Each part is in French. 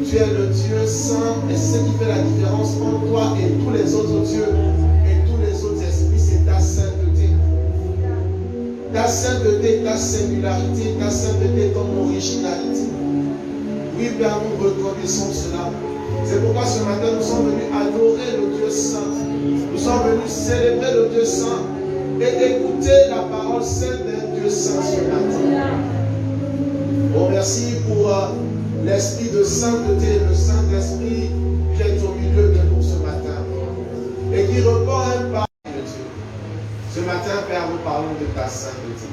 Tu es le Dieu saint et ce qui fait la différence entre toi et tous les autres dieux et tous les autres esprits, c'est ta sainteté. Ta sainteté, ta singularité, ta sainteté, ton originalité. Oui, Père, nous reconnaissons cela. C'est pourquoi ce matin, nous sommes venus adorer le Dieu saint. Nous sommes venus célébrer le Dieu saint et écouter la parole sainte d'un Dieu saint ce matin. Bon, merci pour l'esprit de sainteté, le Saint-Esprit qui est au milieu de nous ce matin et qui reprend un parole de Dieu. Ce matin, Père, nous parlons de ta sainteté.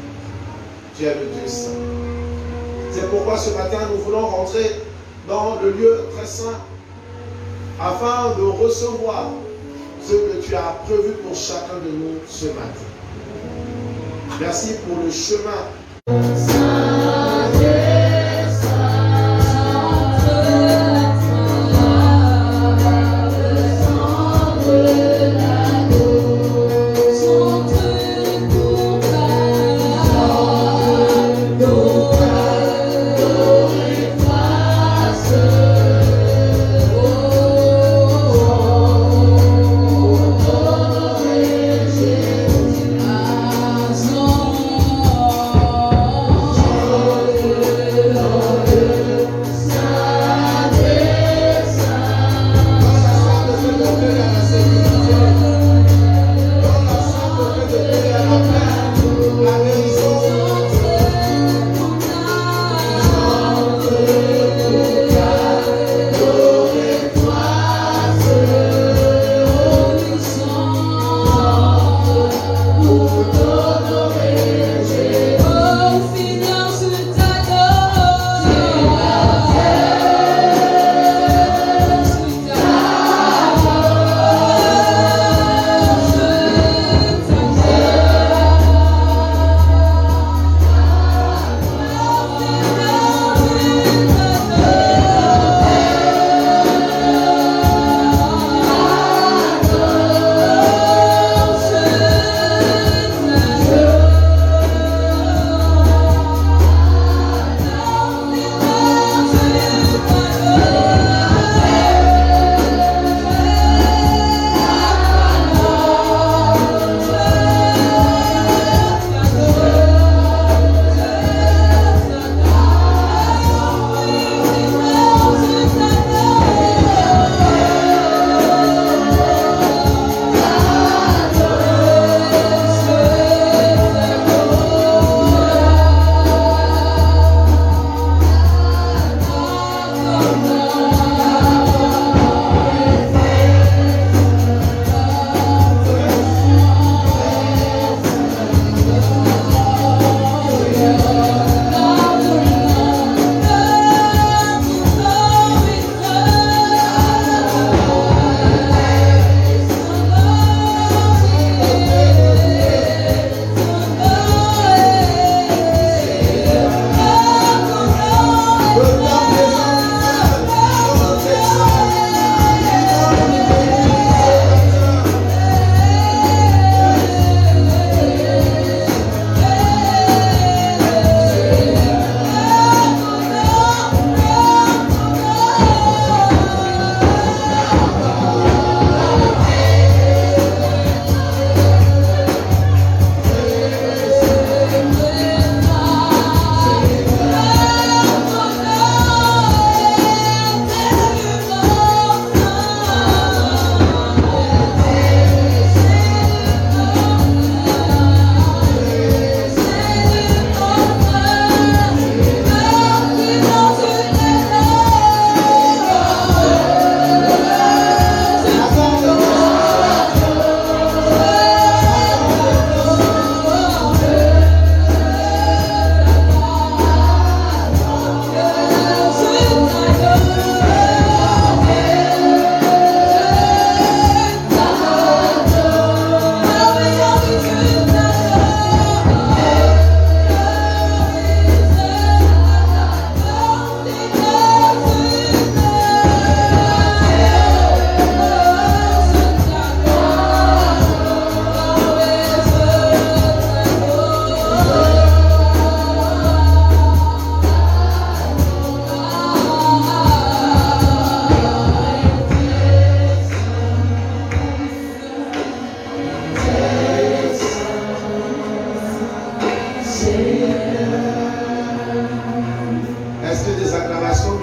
Tu es le Dieu saint. C'est pourquoi ce matin, nous voulons rentrer dans le lieu très saint afin de recevoir ce que tu as prévu pour chacun de nous ce matin. Merci pour le chemin.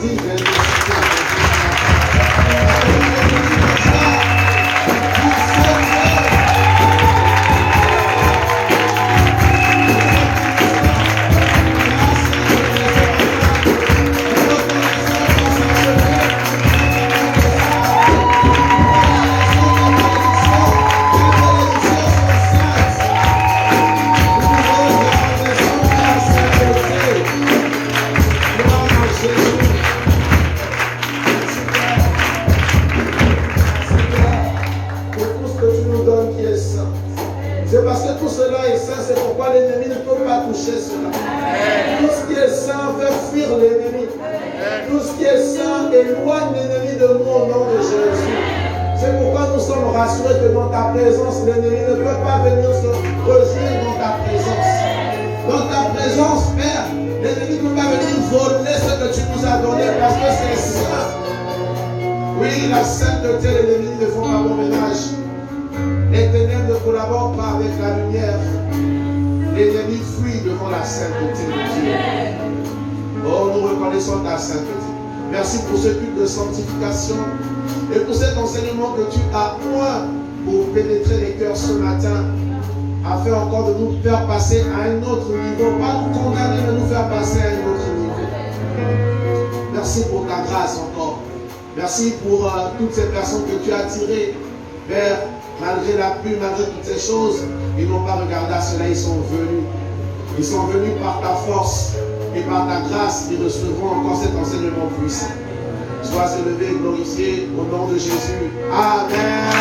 divine. C'est parce que tout cela est saint, c'est pourquoi l'ennemi ne peut pas toucher cela. Tout ce qui est saint fait fuir l'ennemi. Tout ce qui est saint éloigne l'ennemi de nous au nom de Jésus. C'est pourquoi nous sommes rassurés que dans ta présence, l'ennemi ne peut pas venir se réjouir dans ta présence. Dans ta présence, Père, l'ennemi ne peut pas venir voler ce que tu nous as donné parce que c'est saint. Oui, la sainteté, l'ennemi ne font pas bon ménage. Les ténèbres ne collaborent pas avec la lumière. L'ennemi fuit devant la sainteté de Dieu. Oh, nous reconnaissons ta sainteté. Merci pour ce culte de sanctification et pour cet enseignement que tu as point pour pénétrer les cœurs ce matin, afin encore de nous faire passer à un autre niveau, pas nous condamner, mais nous faire passer à un autre niveau. Merci pour ta grâce encore. Merci pour toutes ces personnes que tu as tirées vers. Malgré la pluie, malgré toutes ces choses, ils n'ont pas regardé à cela, ils sont venus. Ils sont venus par ta force et par ta grâce, ils recevront encore cet enseignement puissant. Sois élevé et glorifié au nom de Jésus. Amen.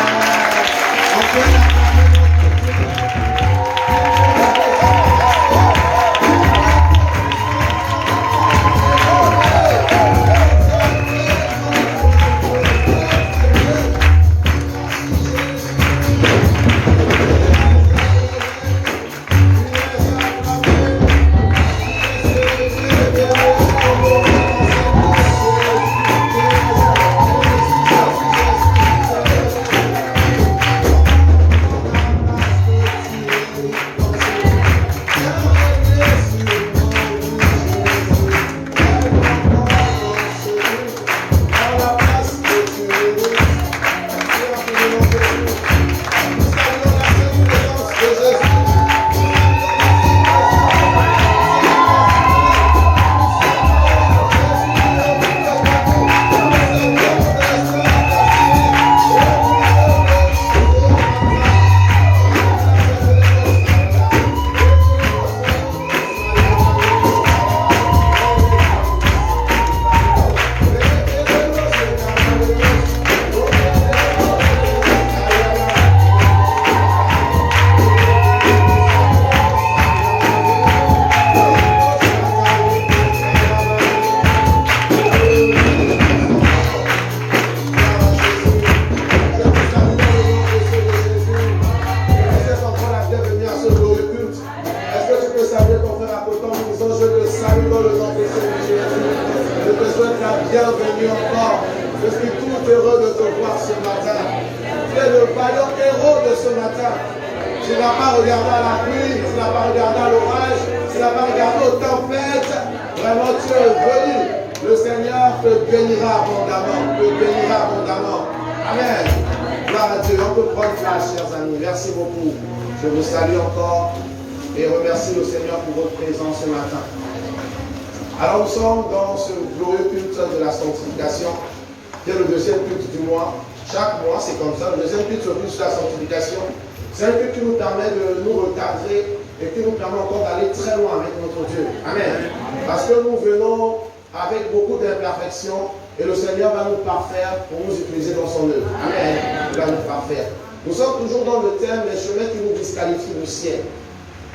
Et le Seigneur va nous parfaire pour nous utiliser dans son œuvre. Amen. Il va nous parfaire. Nous sommes toujours dans le thème des chemins qui nous disqualifient du ciel.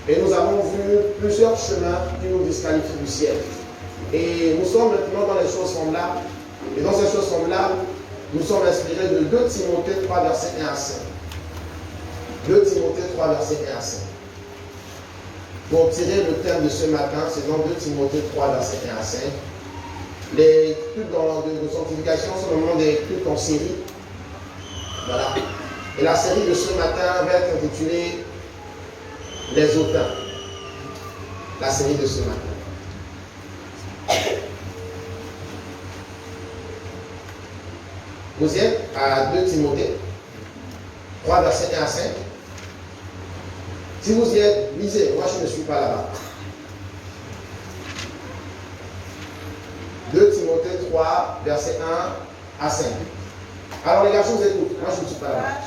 Et nous avons vu plusieurs chemins qui nous disqualifient du ciel. Et nous sommes maintenant dans les choses semblables. Et dans ces choses semblables, nous sommes inspirés de 2 Timothée 3, versets 1 à 5. 2 Timothée 3, versets 1 à 5. Pour tirer le thème de ce matin, c'est dans 2 Timothée 3, versets 1 à 5. Les cultes de sanctification sont normalement des cultes en série. Voilà. Et la série de ce matin va être intitulée Les hautains. La série de ce matin. Vous êtes à 2 Timothée 3, versets 1 à 5. Si vous y êtes, lisez. Moi, je ne suis pas là-bas. 2 Timothée 3, versets 1 à 5. Alors, les garçons, vous écoutent. Moi, je ne suis pas là-bas.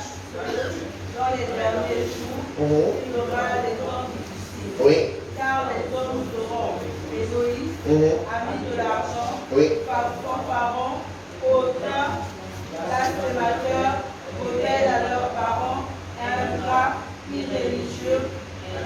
Dans les derniers jours, il y aura des temps difficiles. Oui. Car les hommes seront égoïstes, amis de l'argent, fanfarons, hautains, blasphémateurs, fidèles à leurs parents, ingrats, irréligieux,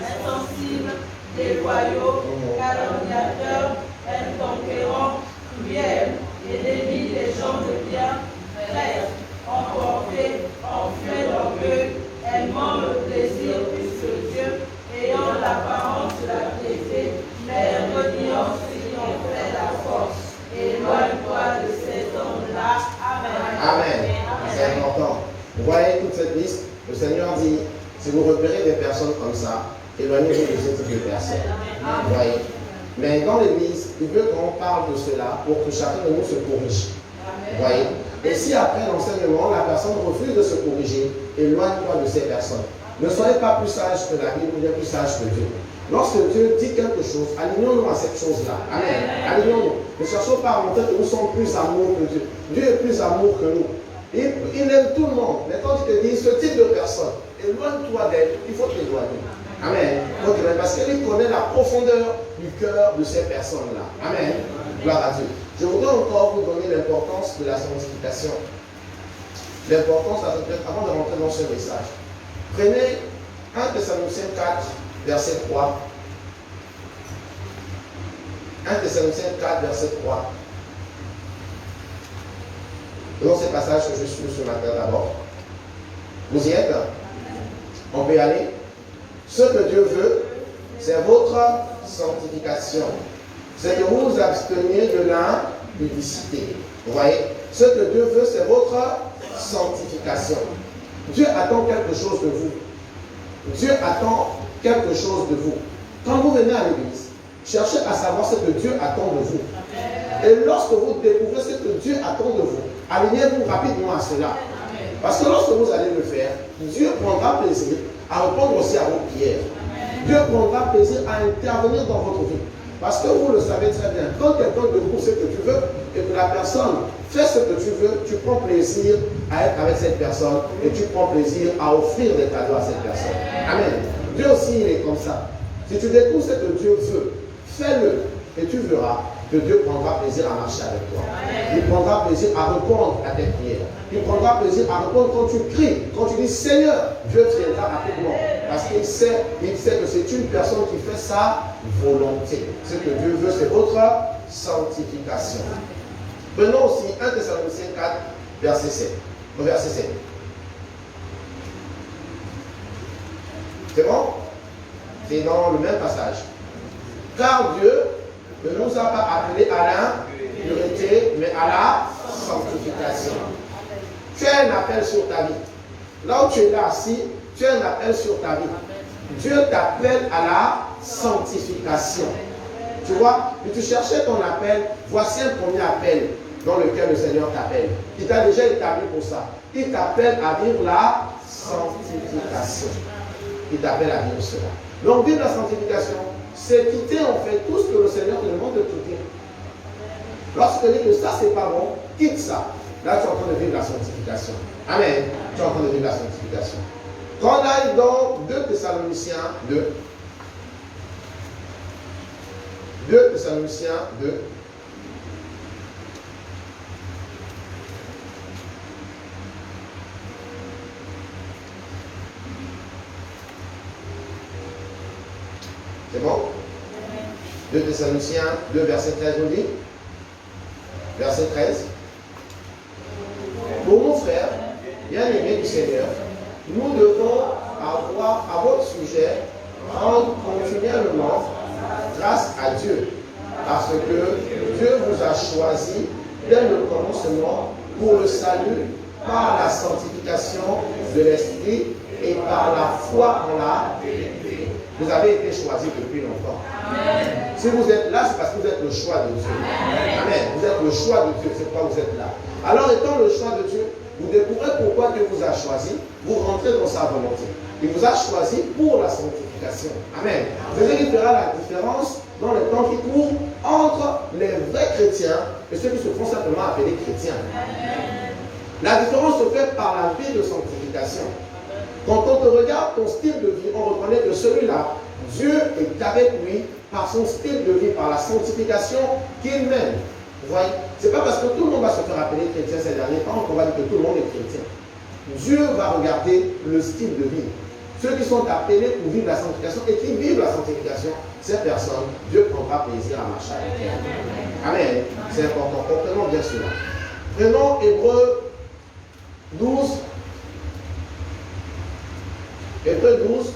insensibles, déloyaux, calomniateurs, inconquérants, cruels, ennemis des gens de bien, frères, emportés, enflés d'orgueil, aimant le plaisir plus que Dieu, ayant l'apparence de la piété, mais reniant ceux qui ont fait la force. Éloigne-toi de ces hommes-là. Amen. Amen. C'est important. Vous voyez toute cette liste. Le Seigneur dit, si vous repérez des personnes comme ça, éloignez-vous de ce type de personnes. Vous voyez. Mais dans l'Église, il veut qu'on parle de cela pour que chacun de nous se corrige. Vous voyez. Et si après l'enseignement, la personne refuse de se corriger, éloigne-toi de ces personnes. Ne soyez pas plus sage que la Bible ou bien plus sage que Dieu. Lorsque Dieu dit quelque chose, alignons-nous à cette chose-là. Amen. Alignons-nous. Ne cherchons pas à montrer que nous sommes plus amour que Dieu. Dieu est plus amour que nous. Il aime tout le monde. Mais quand il te dit ce type de personne, éloigne-toi d'elle, il faut t'éloigner. Amen. Parce qu'il connaît la profondeur du cœur de ces personnes-là. Amen. Gloire à Dieu. Je voudrais encore vous donner l'importance de la sanctification. L'importance de la sanctification avant de rentrer dans ce message. Prenez 1 Thessaloniciens 4, verset 3. 1 Thessaloniciens 4, verset 3. Dans ces passages que je suis ce matin d'abord. Vous y êtes? On peut y aller? Ce que Dieu veut, c'est votre sanctification. C'est que vous vous absteniez de l'impudicité. Vous voyez? Ce que Dieu veut, c'est votre sanctification. Dieu attend quelque chose de vous. Dieu attend quelque chose de vous. Quand vous venez à l'église, cherchez à savoir ce que Dieu attend de vous. Et lorsque vous découvrez ce que Dieu attend de vous, alignez-vous rapidement à cela. Parce que lorsque vous allez le faire, Dieu prendra plaisir à répondre aussi à vos prières. Dieu prendra plaisir à intervenir dans votre vie. Parce que vous le savez très bien, quand quelqu'un te dit ce que tu veux et que la personne fait ce que tu veux, tu prends plaisir à être avec cette personne et tu prends plaisir à offrir des cadeaux à cette personne. Amen. Dieu aussi, il est comme ça. Si tu découvres ce que Dieu veut, fais-le et tu verras que Dieu prendra plaisir à marcher avec toi. Il prendra plaisir à répondre à tes prières. Il prendra plaisir à répondre quand tu cries, quand tu dis Seigneur, Dieu viendra rapidement. Parce qu'il sait que c'est une personne qui fait sa volonté. Ce que Dieu veut, c'est votre sanctification. Prenons aussi 1 Thessaloniciens 4, verset 7. Verset 7. C'est bon? C'est dans le même passage. Car Dieu ne nous a pas appelés à l'impureté, mais à la sanctification. Tu as un appel sur ta vie. Là où tu es là assis, tu as un appel sur ta vie. Dieu t'appelle à la sanctification. Tu vois, et tu cherchais ton appel, voici un premier appel dans lequel le Seigneur t'appelle. Il t'a déjà établi pour ça. Il t'appelle à vivre la sanctification. Il t'appelle à vivre cela. Donc, vivre la sanctification, c'est quitter en fait tout ce que le Seigneur te demande de quitter. Lorsque tu dis que ça, c'est pas bon, quitte ça. Là, tu es en train de vivre la sanctification. Amen. Tu es en train de vivre la sanctification. Quand on aille dans 2 Thessaloniciens 2, 2 Thessaloniciens 2, c'est bon? 2 Thessaloniciens 2, verset 13, on dit? Verset 13. Pour mon frère, bien-aimé du Seigneur, nous devons avoir à votre sujet rendre continuellement grâce à Dieu, parce que Dieu vous a choisi dès le commencement pour le salut par la sanctification de l'Esprit et par la foi en la vérité. Vous avez été choisis depuis longtemps. Amen. Si vous êtes là, c'est parce que vous êtes le choix de Dieu. Amen. Amen. Vous êtes le choix de Dieu, c'est pourquoi vous êtes là. Alors, étant le choix de Dieu, vous découvrez pourquoi Dieu vous a choisi, vous rentrez dans sa volonté. Il vous a choisi pour la sanctification. Amen. C'est ce qui fera la différence dans le temps qui court entre les vrais chrétiens et ceux qui se font simplement appeler chrétiens. La différence se fait par la vie de sanctification. Quand on te regarde ton style de vie, on reconnaît que celui-là, Dieu est avec lui par son style de vie, par la sanctification qu'il mène. Vous voyez, ce n'est pas parce que tout le monde va se faire appeler chrétien ces derniers temps qu'on va dire que tout le monde est chrétien. Dieu va regarder le style de vie. Ceux qui sont appelés pour vivre la sanctification et qui vivent la sanctification, ces personnes, Dieu prendra plaisir à marcher avec elles. Amen. C'est important. Comprenons bien cela. Prenons Hébreux 12. Hébreux 12.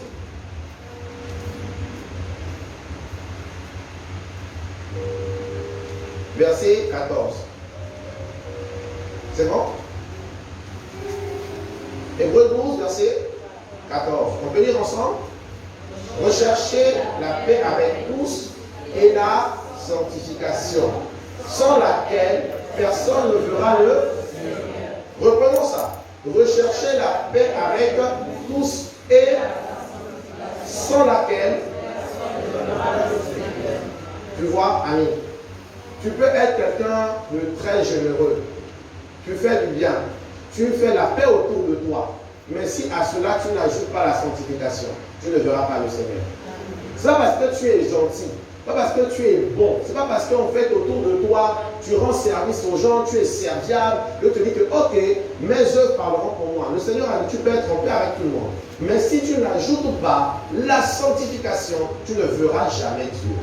Verset 14. C'est bon? Hébreux 12, verset 14. On peut lire ensemble? Recherchez la paix avec tous et la sanctification, sans laquelle personne ne verra le Seigneur. Reprenons ça. Recherchez la paix avec tous et sans laquelle tu vois, ami, tu peux être quelqu'un de très généreux. Tu fais du bien. Tu fais la paix autour de toi. Mais si à cela tu n'ajoutes pas la sanctification, tu ne verras pas le Seigneur. Ce n'est pas parce que tu es gentil. Ce n'est pas parce que tu es bon. Ce n'est pas parce qu'en fait autour de toi, tu rends service aux gens, tu es serviable. Dieu te dit que ok, mes œuvres parleront pour moi. Le Seigneur a dit tu peux être en paix avec tout le monde. Mais si tu n'ajoutes pas la sanctification, tu ne verras jamais Dieu.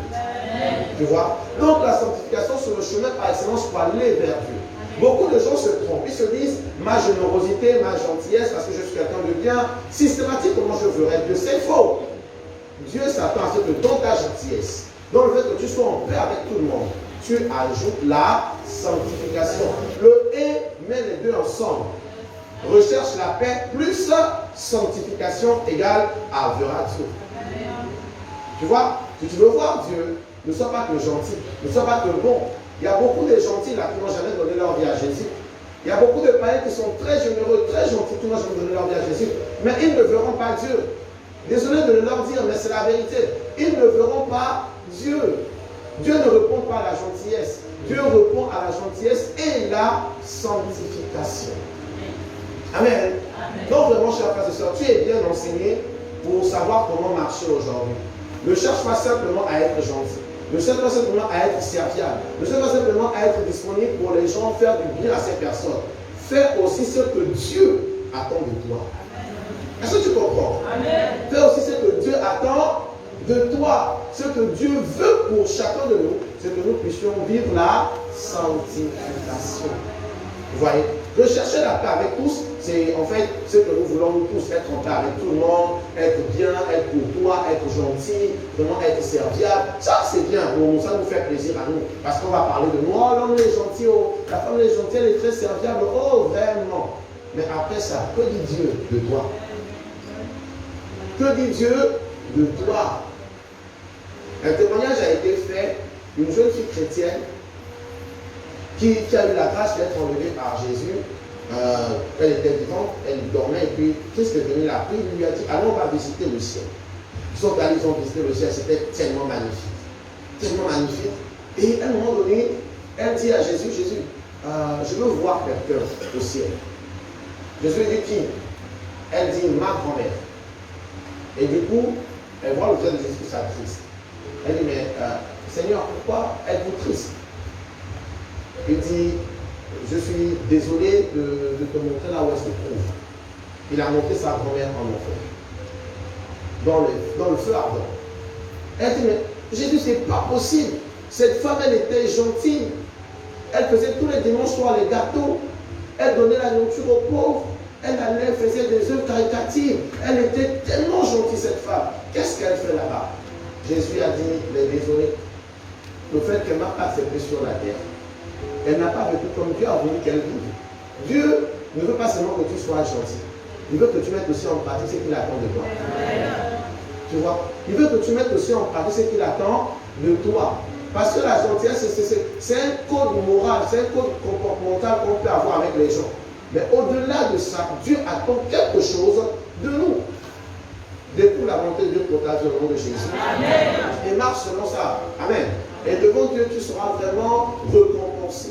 Tu vois? Donc la sanctification, c'est le chemin par excellence pour aller vers Dieu. Beaucoup de gens se trompent. Ils se disent, ma générosité, ma gentillesse, parce que je suis quelqu'un de bien, systématiquement je verrai Dieu. C'est faux. Dieu s'attend à ce que dans ta gentillesse, dans le fait que tu sois en paix avec tout le monde, tu ajoutes la sanctification. Le et met les deux ensemble. Recherche la paix plus sanctification égale à verra Dieu. Tu vois, si tu veux voir Dieu, ne sois pas que gentil, ne sois pas que bon. Il y a beaucoup de gentils là qui n'ont jamais donné leur vie à Jésus. Il y a beaucoup de païens qui sont très généreux, très gentils, qui n'ont jamais donné leur vie à Jésus. Mais ils ne verront pas Dieu. Désolé de leur dire, mais c'est la vérité. Ils ne verront pas Dieu. Dieu ne répond pas à la gentillesse. Dieu répond à la gentillesse et la sanctification. Amen. Donc vraiment, chers frères et sœurs, tu es bien enseigné pour savoir comment marcher aujourd'hui. Ne cherche pas simplement à être gentil. Ne cherche pas simplement à être serviable. Ne cherche pas simplement à être disponible pour les gens, faire du bien à ces personnes. Fais aussi ce que Dieu attend de toi. Est-ce que tu comprends? Amen. Fais aussi ce que Dieu attend de toi. Ce que Dieu veut pour chacun de nous, c'est que nous puissions vivre la sanctification. Vous voyez? Rechercher la paix avec tous, c'est en fait ce que nous voulons nous tous, être en paix avec tout le monde, être bien, être courtois, être gentil, vraiment être serviable. Ça c'est bien pour nous, ça nous fait plaisir à nous. Parce qu'on va parler de nous, oh l'homme est gentil, oh, la femme est gentille, elle est très serviable, oh vraiment. Mais après ça, que dit Dieu de toi? Que dit Dieu de toi? Un témoignage a été fait d'une jeune fille chrétienne qui a eu la grâce d'être enlevée par Jésus. Elle était vivante, elle dormait, et puis Christ est venu la prier, il lui a dit, allons, on va visiter le ciel. Ils sont allés, ils ont visité le ciel, c'était tellement magnifique. Tellement magnifique. Et à un moment donné, elle dit à Jésus, Jésus, je veux voir quelqu'un au ciel. Jésus dit qui? Elle dit, ma grand-mère. Et du coup, elle voit le visage de Jésus qui s'attriste. Elle dit, mais Seigneur, pourquoi êtes-vous triste? Il dit, je suis désolé de te montrer là où elle se trouve. Il a montré sa grand-mère en enfer, dans le feu ardent. Elle dit, mais Jésus, c'est pas possible. Cette femme, elle était gentille. Elle faisait tous les dimanches soirs les gâteaux. Elle donnait la nourriture aux pauvres. Elle allait, faisait des œuvres caritatives. Elle était tellement gentille, cette femme. Qu'est-ce qu'elle fait là-bas? Jésus a dit, mais désolé, le fait qu'elle m'a accepté sur la terre, elle n'a pas vécu comme Dieu a voulu qu'elle vive. Dieu ne veut pas seulement que tu sois gentil. Il veut que tu mettes aussi en pratique ce qu'il attend de toi. Tu vois? Il veut que tu mettes aussi en pratique ce qu'il attend de toi. Parce que la gentillesse, c'est un code moral, c'est un code comportemental qu'on peut avoir avec les gens. Mais au-delà de ça, Dieu attend quelque chose de nous. Découvre la volonté de Dieu pour ta vie au nom de Jésus. Amen. Et marche selon ça. Amen. Et devant Dieu, tu seras vraiment récompensé.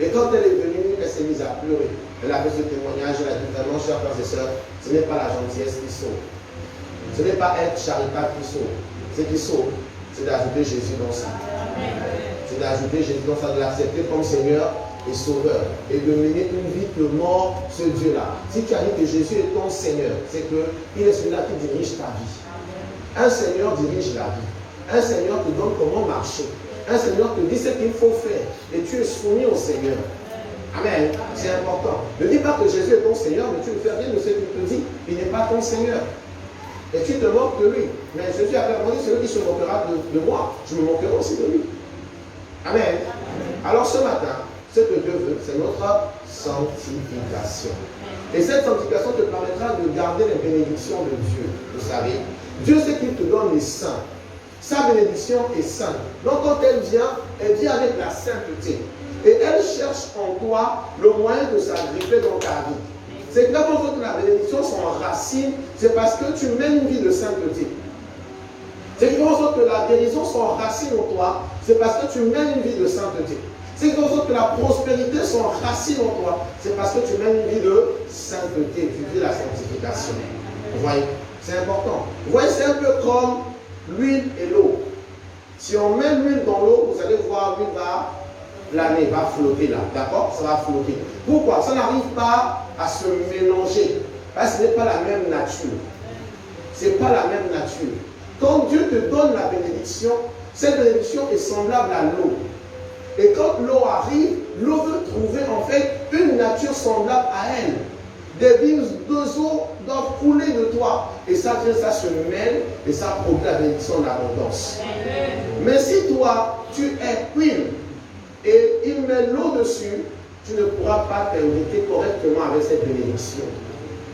Et quand elle est venue, elle s'est mise à pleurer. Elle a fait ce témoignage, elle a dit vraiment, chers frères et sœurs, ce n'est pas la gentillesse qui sauve. Ce n'est pas être charitable qui sauve. Ce qui sauve, c'est d'ajouter Jésus dans ça. C'est d'ajouter Jésus dans ça, de l'accepter comme Seigneur et Sauveur. Et de mener une vie purement ce Dieu-là. Si tu as dit que Jésus est ton Seigneur, c'est qu'il est celui-là qui dirige ta vie. Un Seigneur dirige la vie. Un Seigneur te donne comment marcher. Un Seigneur te dit ce qu'il faut faire. Et tu es soumis au Seigneur. Amen. C'est important. Ne dis pas que Jésus est ton Seigneur, mais tu ne fais rien de ce qu'il te dit. Il n'est pas ton Seigneur. Et tu te moques de lui. Mais Jésus a clairement dit, celui qui se moquera de moi, je me moquerai aussi de lui. Amen. Alors ce matin, ce que Dieu veut, c'est notre sanctification. Et cette sanctification te permettra de garder les bénédictions de Dieu. Vous savez, Dieu sait qu'il te donne les saints. Sa bénédiction est sainte. Donc quand elle vient avec la sainteté. Et elle cherche en toi le moyen de s'agripper dans ta vie. C'est que quand on veut que la bénédiction s'enracine, c'est parce que tu mènes une vie de sainteté. C'est que quand on veut que la guérison s'enracine en toi, c'est parce que tu mènes une vie de sainteté. C'est que quand on veut que la prospérité s'enracine en toi, c'est parce que tu mènes une vie de sainteté. Tu vis la sanctification. Vous voyez, c'est important. Vous voyez, c'est un peu comme l'huile et l'eau. Si on met l'huile dans l'eau, vous allez voir, l'huile va planer, va flotter là. D'accord? Ça va flotter. Pourquoi? Ça n'arrive pas à se mélanger. Parce que ce n'est pas la même nature. Ce n'est pas la même nature. Quand Dieu te donne la bénédiction, cette bénédiction est semblable à l'eau. Et quand l'eau arrive, l'eau veut trouver en fait une nature semblable à elle. Des vignes d'eau doivent couler de toi. Et ça se mêle et ça produit la bénédiction d'abondance. Mais si toi, tu es huile et il met l'eau dessus, tu ne pourras pas t'inviter correctement avec cette bénédiction.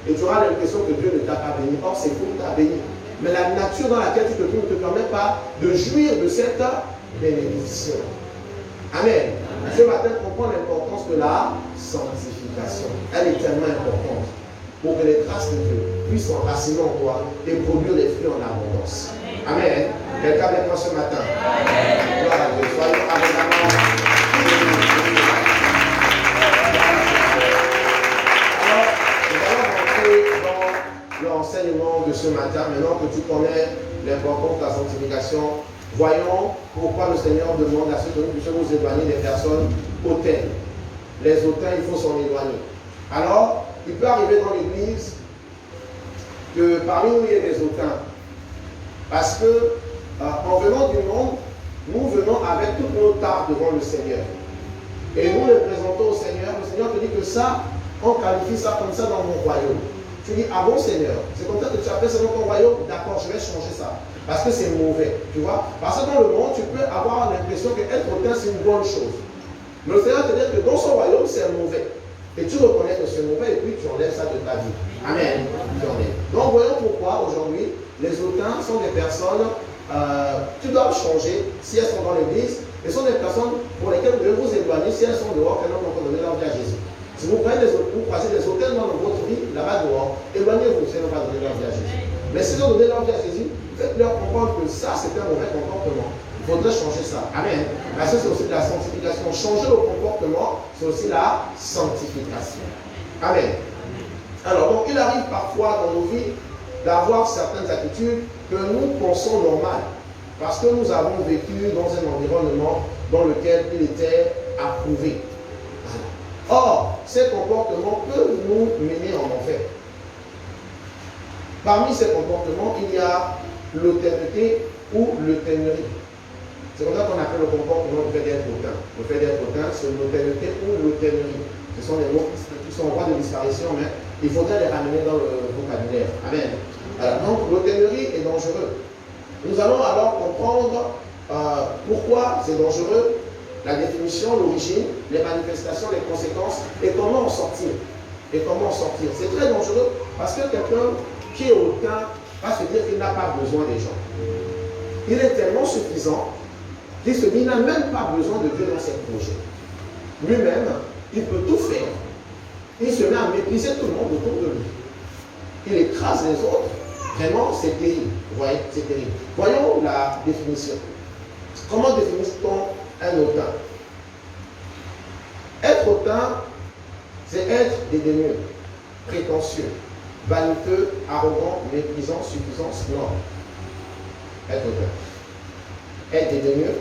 Et tu auras l'impression que Dieu ne t'a pas béni. Or, c'est pour t'a béni. Mais la nature dans laquelle tu te trouves ne te permet pas de jouir de cette bénédiction. Amen. Ce matin, comprends l'importance de la sanctification. Elle est tellement importante pour que les traces de Dieu puissent s'enraciner en toi et produire des fruits en abondance. Amen. Quelqu'un avec moi ce matin? Amen. Gloire à Dieu. Soyons abondamment. Alors, nous allons rentrer dans l'enseignement de ce matin. Maintenant que tu connais l'importance de la sanctification, voyons pourquoi le Seigneur demande à ceux que nous puissions nous éloigner des personnes hautaines. Les hautains, il faut s'en éloigner. Alors, il peut arriver dans l'église que parmi nous, il y ait des hautains. Parce que, en venant du monde, nous venons avec toutes nos tares devant le Seigneur. Et nous les présentons au Seigneur. Le Seigneur te dit que ça, on qualifie ça comme ça dans mon royaume. Tu dis, ah bon Seigneur, c'est comme ça que tu appelles ça dans ton royaume? D'accord, je vais changer ça. Parce que c'est mauvais, tu vois. Parce que dans le monde, tu peux avoir l'impression qu'être hautain, c'est une bonne chose. Mais le Seigneur te dit que dans son royaume, c'est mauvais. Et tu reconnais que c'est mauvais et puis tu enlèves ça de ta vie. Amen. Donc voyons pourquoi aujourd'hui, les hautains sont des personnes, tu dois changer si elles sont dans l'église, et sont des personnes pour lesquelles vous devez vous éloigner si elles sont dehors, qu'elles n'ont pas donné leur vie à Jésus. Si vous croisez des hautains dans votre vie, là-bas dehors, éloignez-vous si elles n'ont pas donné leur vie à Jésus. Mais si elles ont donné leur vie à Jésus, faites-leur comprendre que ça, c'est un mauvais comportement. Il faudrait changer ça. Amen. Parce que c'est aussi de la sanctification. Changer le comportement, c'est aussi la sanctification. Amen. Alors, donc, il arrive parfois dans nos vies d'avoir certaines attitudes que nous pensons normales. Parce que nous avons vécu dans un environnement dans lequel il était approuvé. Or, ces comportements peuvent nous mener en enfer. Parmi ces comportements, il y a l'authenticité ou l'authenterie. C'est comme ça qu'on appelle le comportement le fait d'être hautain. Le fait d'être hautain, c'est l'authenticité ou l'authenterie. Ce sont des mots qui sont en voie de disparition, mais il faudrait les ramener dans le vocabulaire. Amen. Alors, donc, l'authenterie est dangereux. Nous allons alors comprendre pourquoi c'est dangereux, la définition, l'origine, les manifestations, les conséquences et comment en sortir. Et comment en sortir. C'est très dangereux parce que quelqu'un qui est hautain va se dire qu'il n'a pas besoin des gens. Il est tellement suffisant qui se dit, il n'a même pas besoin de Dieu dans ses projets. Lui-même, il peut tout faire. Il se met à mépriser tout le monde autour de lui. Il écrase les autres. Vraiment, c'est terrible. Vous voyez, c'est terrible. Voyons la définition. Comment définit-on un hautain? Être hautain, c'est être dédaigneux, prétentieux, vaniteux, arrogant, méprisant, suffisant, snob. Être hautain. Être dédaigneux,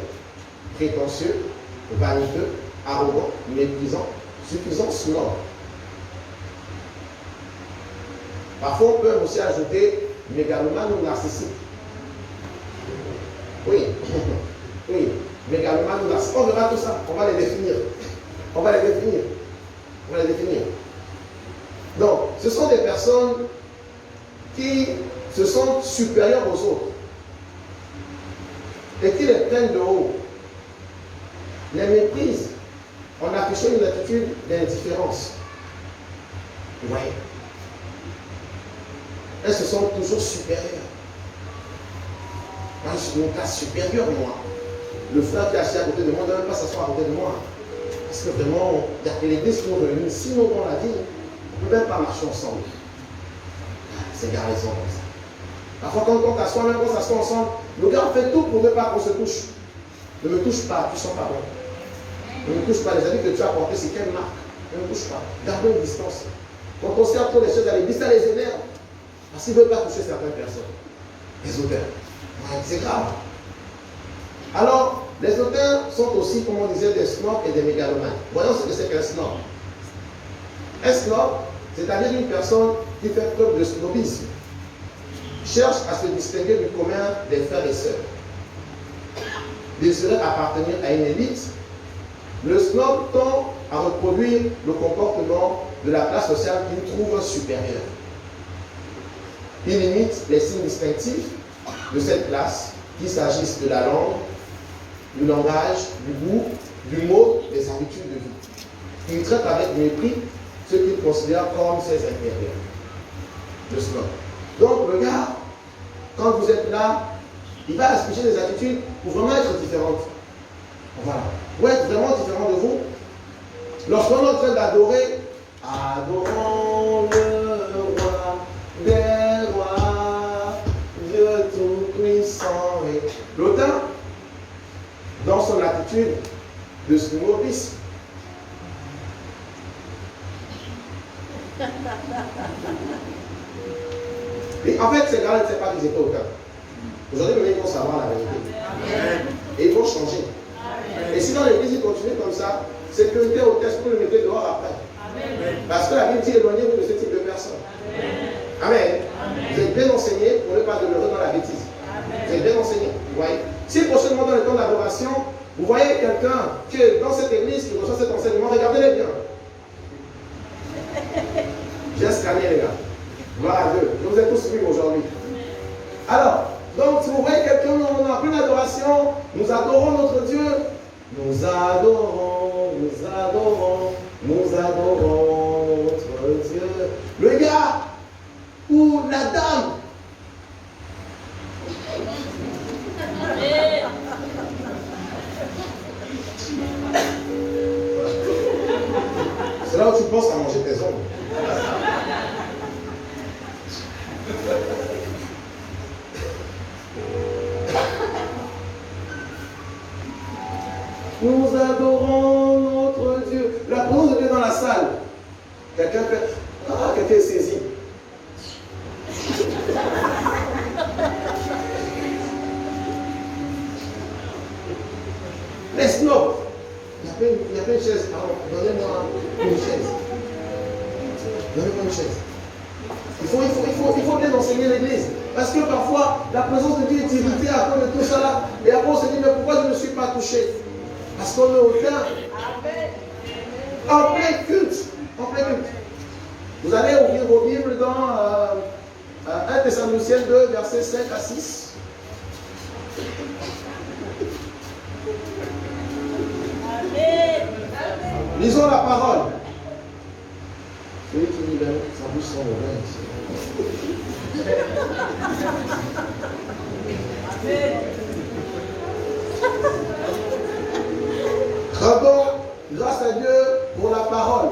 prétentieux, vaniteux, arrogant, méprisant, suffisant, snob. Parfois, on peut aussi ajouter mégalomane ou narcissique. Oui, oui, mégalomane ou narcissique. On verra tout ça, on va les définir. On va les définir. On va les définir. Donc, ce sont des personnes qui se sentent supérieures aux autres et qui les prennent de haut, les méprisent en affichant une attitude d'indifférence. Vous voyez? Elles se sentent toujours supérieures. Moi, je suis une classe supérieure, moi. Le frère qui est assis à côté de moi ne doit même pas s'asseoir à côté de moi. Parce que vraiment, il y a que l'église qui nous réunit. Sinon, dans la vie, on ne peut même pas marcher ensemble. C'est garçon comme ça. Parfois, quand on s'assoit, même quand on s'assoit ensemble, le gars fait tout pour ne pas qu'on se touche. Ne me touche pas, tu sens pas bon. Ne me touche pas, les amis que tu as portés, c'est quelle marque? Ne me touche pas. Gardons une distance. Quand on sert trop les choses à l'église, ça les énerve. Parce qu'ils ne veulent pas toucher certaines personnes. Les auteurs. Ouais, c'est grave. Alors, les auteurs sont aussi, comme on disait, des snobs et des mégalomanes. Voyons ce que c'est qu'un snob. Un snob, c'est-à-dire une personne qui fait preuve de snobisme, cherche à se distinguer du commun des frères et sœurs, désirait appartenir à une élite. Le snob tend à reproduire le comportement de la classe sociale qu'il trouve supérieure. Il imite les signes distinctifs de cette classe, qu'il s'agisse de la langue, du langage, du goût, du mot, des habitudes de vie. Il traite avec mépris ce qu'il considère comme ses inférieurs. Le snob. Donc le gars, quand vous êtes là, il va expliquer des attitudes pour vraiment être différentes. Voilà. Pour être vraiment différent de vous. Lorsqu'on est en train d'adorer, adorons le roi des rois, Dieu tout-puissant. L'auteur, dans son attitude de snobisme, et en fait, ces gars-là ne savent pas qu'ils étaient auteurs. Aujourd'hui, ils vont savoir la vérité. Amen. Et ils vont changer. Amen. Et si dans l'église, ils continuent comme ça, sécurité au test pour le mettre dehors après. Amen. Parce que la Bible dit éloignez-vous de ce type de personnes. Amen. Amen. Vous êtes bien enseigné pour ne pas demeurer dans la bêtise. Amen. Vous êtes bien enseigné. Vous voyez. Si prochainement dans le temps d'adoration, vous voyez quelqu'un qui est dans cette église qui reçoit cet enseignement, regardez-les bien. Bien scanné les gars. Gloire à Dieu. Je vous ai tous suivis aujourd'hui. Alors, donc si vous voyez quelqu'un, on a pleine adoration, nous adorons notre Dieu. Nous adorons, nous adorons, nous adorons notre Dieu. Le gars ou la dame. C'est là où tu penses à manger tes ongles. Nous adorons notre Dieu. La présence de Dieu dans la salle. Quelqu'un fait. Ah, quelqu'un est saisi. Les snobs. Il y a pas une chaise. Alors, donnez-moi une chaise. Donnez-moi une chaise. Il faut bien enseigner l'église. Parce que parfois, la présence de Dieu est irritée à cause de tout ça là. Et après, on se dit, mais pourquoi je ne suis pas touché? Parce qu'on est hautain. En plein culte. En plein culte. Vous allez ouvrir vos Bibles dans 1 Thessaloniciens 2, versets 5 à 6. Lisons la parole. Celui qui lit sa bouche sans mauvais. Rendons grâce à Dieu pour la parole.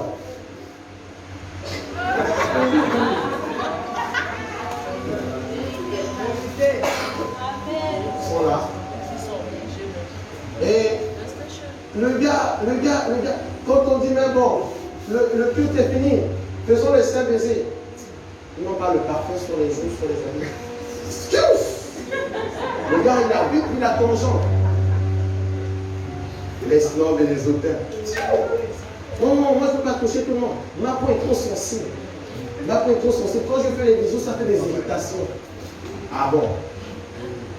Ils sont là. Et le gars, quand on dit, mais bon, le culte est fini, faisons les saints baisers. Ils n'ont pas le parfum sur les joues, sur les amis. Le gars, il a vite pris la tangente. Les snobs et les auteurs. Non, moi je ne peux pas toucher tout le monde. Ma peau est trop sensible. Quand je fais les bisous, ça fait des irritations. Ah bon?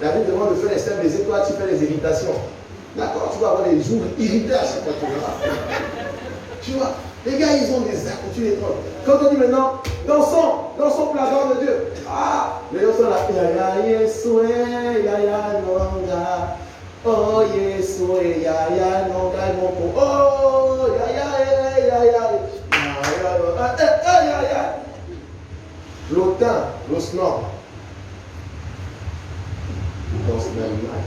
La Bible demande de faire les saints baisers, toi tu fais les irritations. D'accord, tu vas avoir les joues irritées à chaque fois que tu verras. Tu vois, les gars, ils ont des accoutumes étranges. Quand on dit maintenant, dansons pour la gloire de Dieu. Ah, les gens sont là. Yaya Yesue, Yaya Nonga. Oh Yesue, Yaya Nonga, mon po. Oh, Yaya, Yaya. Yaya. L'autain, le snob. Tu danses même mal.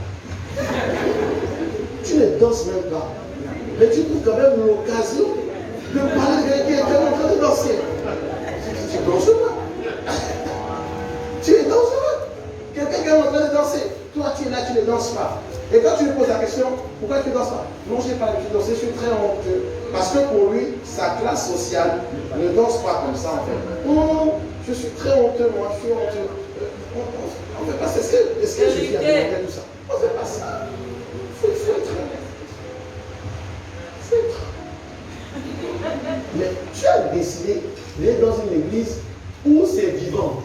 Tu ne danses même pas. Mais tu trouves quand même l'occasion de parler de quelqu'un qui est en train de danser. Tu es dangereux. Tu es dangereux. Quelqu'un qui est en train de danser. Toi, tu es là, tu ne danses pas. Et quand tu lui poses la question, pourquoi tu ne danses pas? Non, je n'ai pas l'habitude de danser, je suis très honteux. Parce que pour lui, sa classe sociale ne danse pas comme ça en fait. Non, je suis très honteux, moi, je suis honteux. On ne fait pas ça. Est-ce que je suis à demander tout ça? On ne fait pas ça. Il faut être honnête. Mais tu as décidé d'être dans une église où c'est vivant.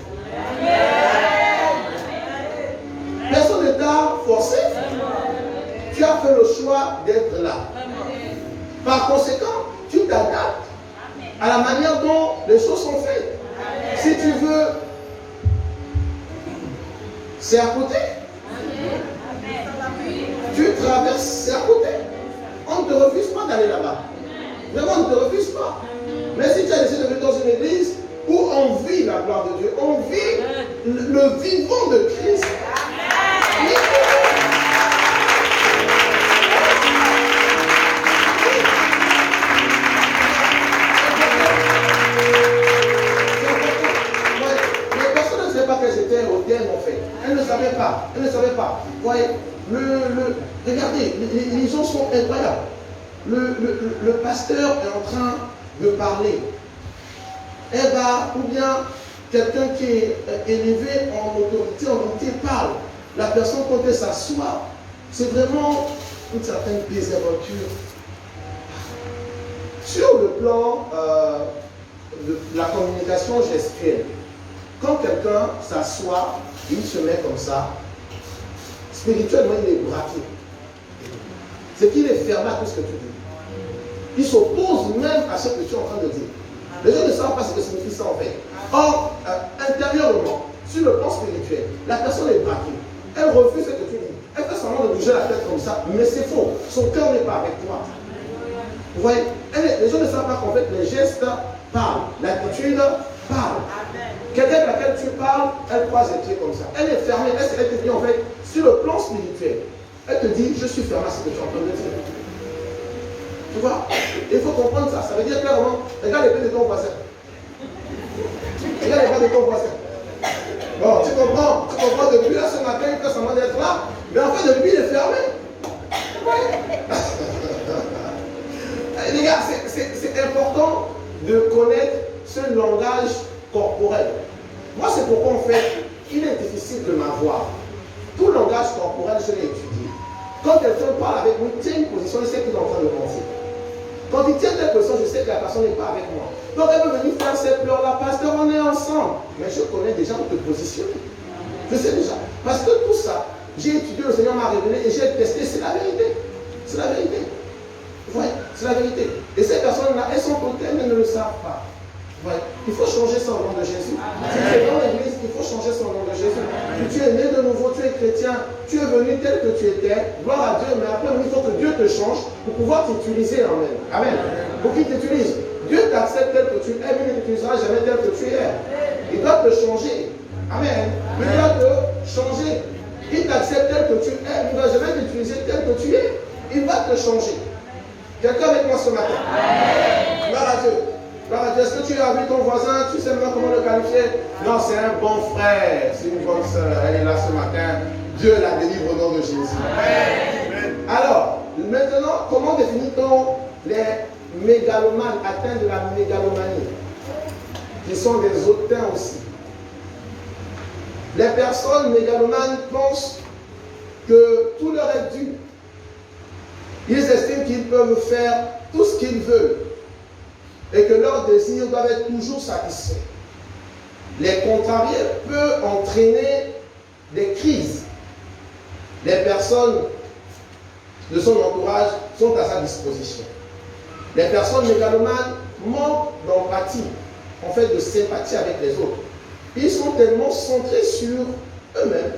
Personne ne t'a forcé. Tu as fait le choix d'être là. Par conséquent, tu t'adaptes à la manière dont les choses sont faites. Si tu veux, c'est à côté. Tu traverses, c'est à côté. On ne te refuse pas d'aller là-bas. Vraiment, on ne te refuse pas. Mais si tu as décidé de venir dans une église où on vit la gloire de Dieu, on vit le vivant de Christ. Les personnes ne savaient pas que j'étais au terme en fait. Elles ne savaient pas. Vous voyez, regardez, les gens sont incroyables. Le pasteur est en train de parler. Elle va, ou bien quelqu'un qui est élevé en autorité parle. La personne, quand elle s'assoit, c'est vraiment une certaine désinvolture. Sur le plan de la communication gestuelle, quand quelqu'un s'assoit, il se met comme ça, spirituellement, il est braqué. C'est qu'il est fermé à tout ce que tu dis. Il s'oppose même à ce que tu es en train de dire. Les gens ne savent pas ce que signifie ça en fait. Or, intérieurement, sur le plan spirituel, la personne est braquée. Elle refuse ce que tu dis. Elle fait semblant de bouger la tête comme ça, mais c'est faux. Son cœur n'est pas avec toi. Vous voyez, les gens ne savent pas qu'en fait les gestes parlent, l'attitude parle. Quelqu'un avec laquelle tu parles, elle croise les pieds comme ça. Elle est fermée, elle te dit en fait, sur le plan spirituel, elle te dit, je suis fermé à ce que tu es en train de dire. Tu vois, il faut comprendre ça. Ça veut dire clairement, regarde les pieds de ton voisin. Regarde les pieds de ton voisin. Bon, tu comprends depuis là ce matin, il fait semblant d'être là, mais en fait, depuis, il est fermé. Les gars, c'est important de connaître ce langage corporel. Moi, c'est pourquoi, en fait, il est difficile de m'avoir. Tout langage corporel, je l'ai étudié. Quand quelqu'un parle avec moi, il tient une position, je sais qu'il est en train de mentir. Quand il tient telle position, je sais que la personne n'est pas avec moi. Donc elle peut venir faire ses pleurs là, pasteur, on est ensemble. Mais je connais déjà où te positionner. Je sais déjà. Parce que tout ça, j'ai étudié, le Seigneur m'a révélé et j'ai testé, c'est la vérité. C'est la vérité. Vous voyez, c'est la vérité. Et ces personnes-là, elles sont côté, mais elles ne le savent pas. Ouais. Il faut changer son nom de Jésus. Si tu es dans l'église, il faut changer son nom de Jésus. Si tu es né de nouveau, tu es chrétien, tu es venu tel que tu étais, gloire à Dieu, mais après il faut que Dieu te change pour pouvoir t'utiliser. Amen. Amen. Pour qu'il t'utilise. Dieu t'accepte tel que tu es, mais il ne t'utilisera jamais tel que tu es. Il doit te changer. Amen. Il doit te changer. Il t'accepte tel que tu es, il ne va jamais t'utiliser tel que tu es. Il va te changer. Quelqu'un avec moi ce matin? Gloire à Dieu. Gloire à Dieu. Est-ce que tu as vu ton voisin? Tu sais maintenant comment le qualifier? Non, c'est un bon frère. C'est une bonne soeur. Elle est là ce matin. Dieu la délivre au nom de Jésus. Alors, maintenant, comment définit-on les mégalomanes atteints de la mégalomanie? Qui sont des hautains aussi. Les personnes mégalomanes pensent que tout leur est dû. Ils estiment qu'ils peuvent faire tout ce qu'ils veulent et que leurs désirs doivent être toujours satisfaits. Les contrarier peut entraîner des crises. Les personnes de son entourage sont à sa disposition. Les personnes mégalomanes manquent d'empathie, en fait de sympathie avec les autres. Ils sont tellement centrés sur eux-mêmes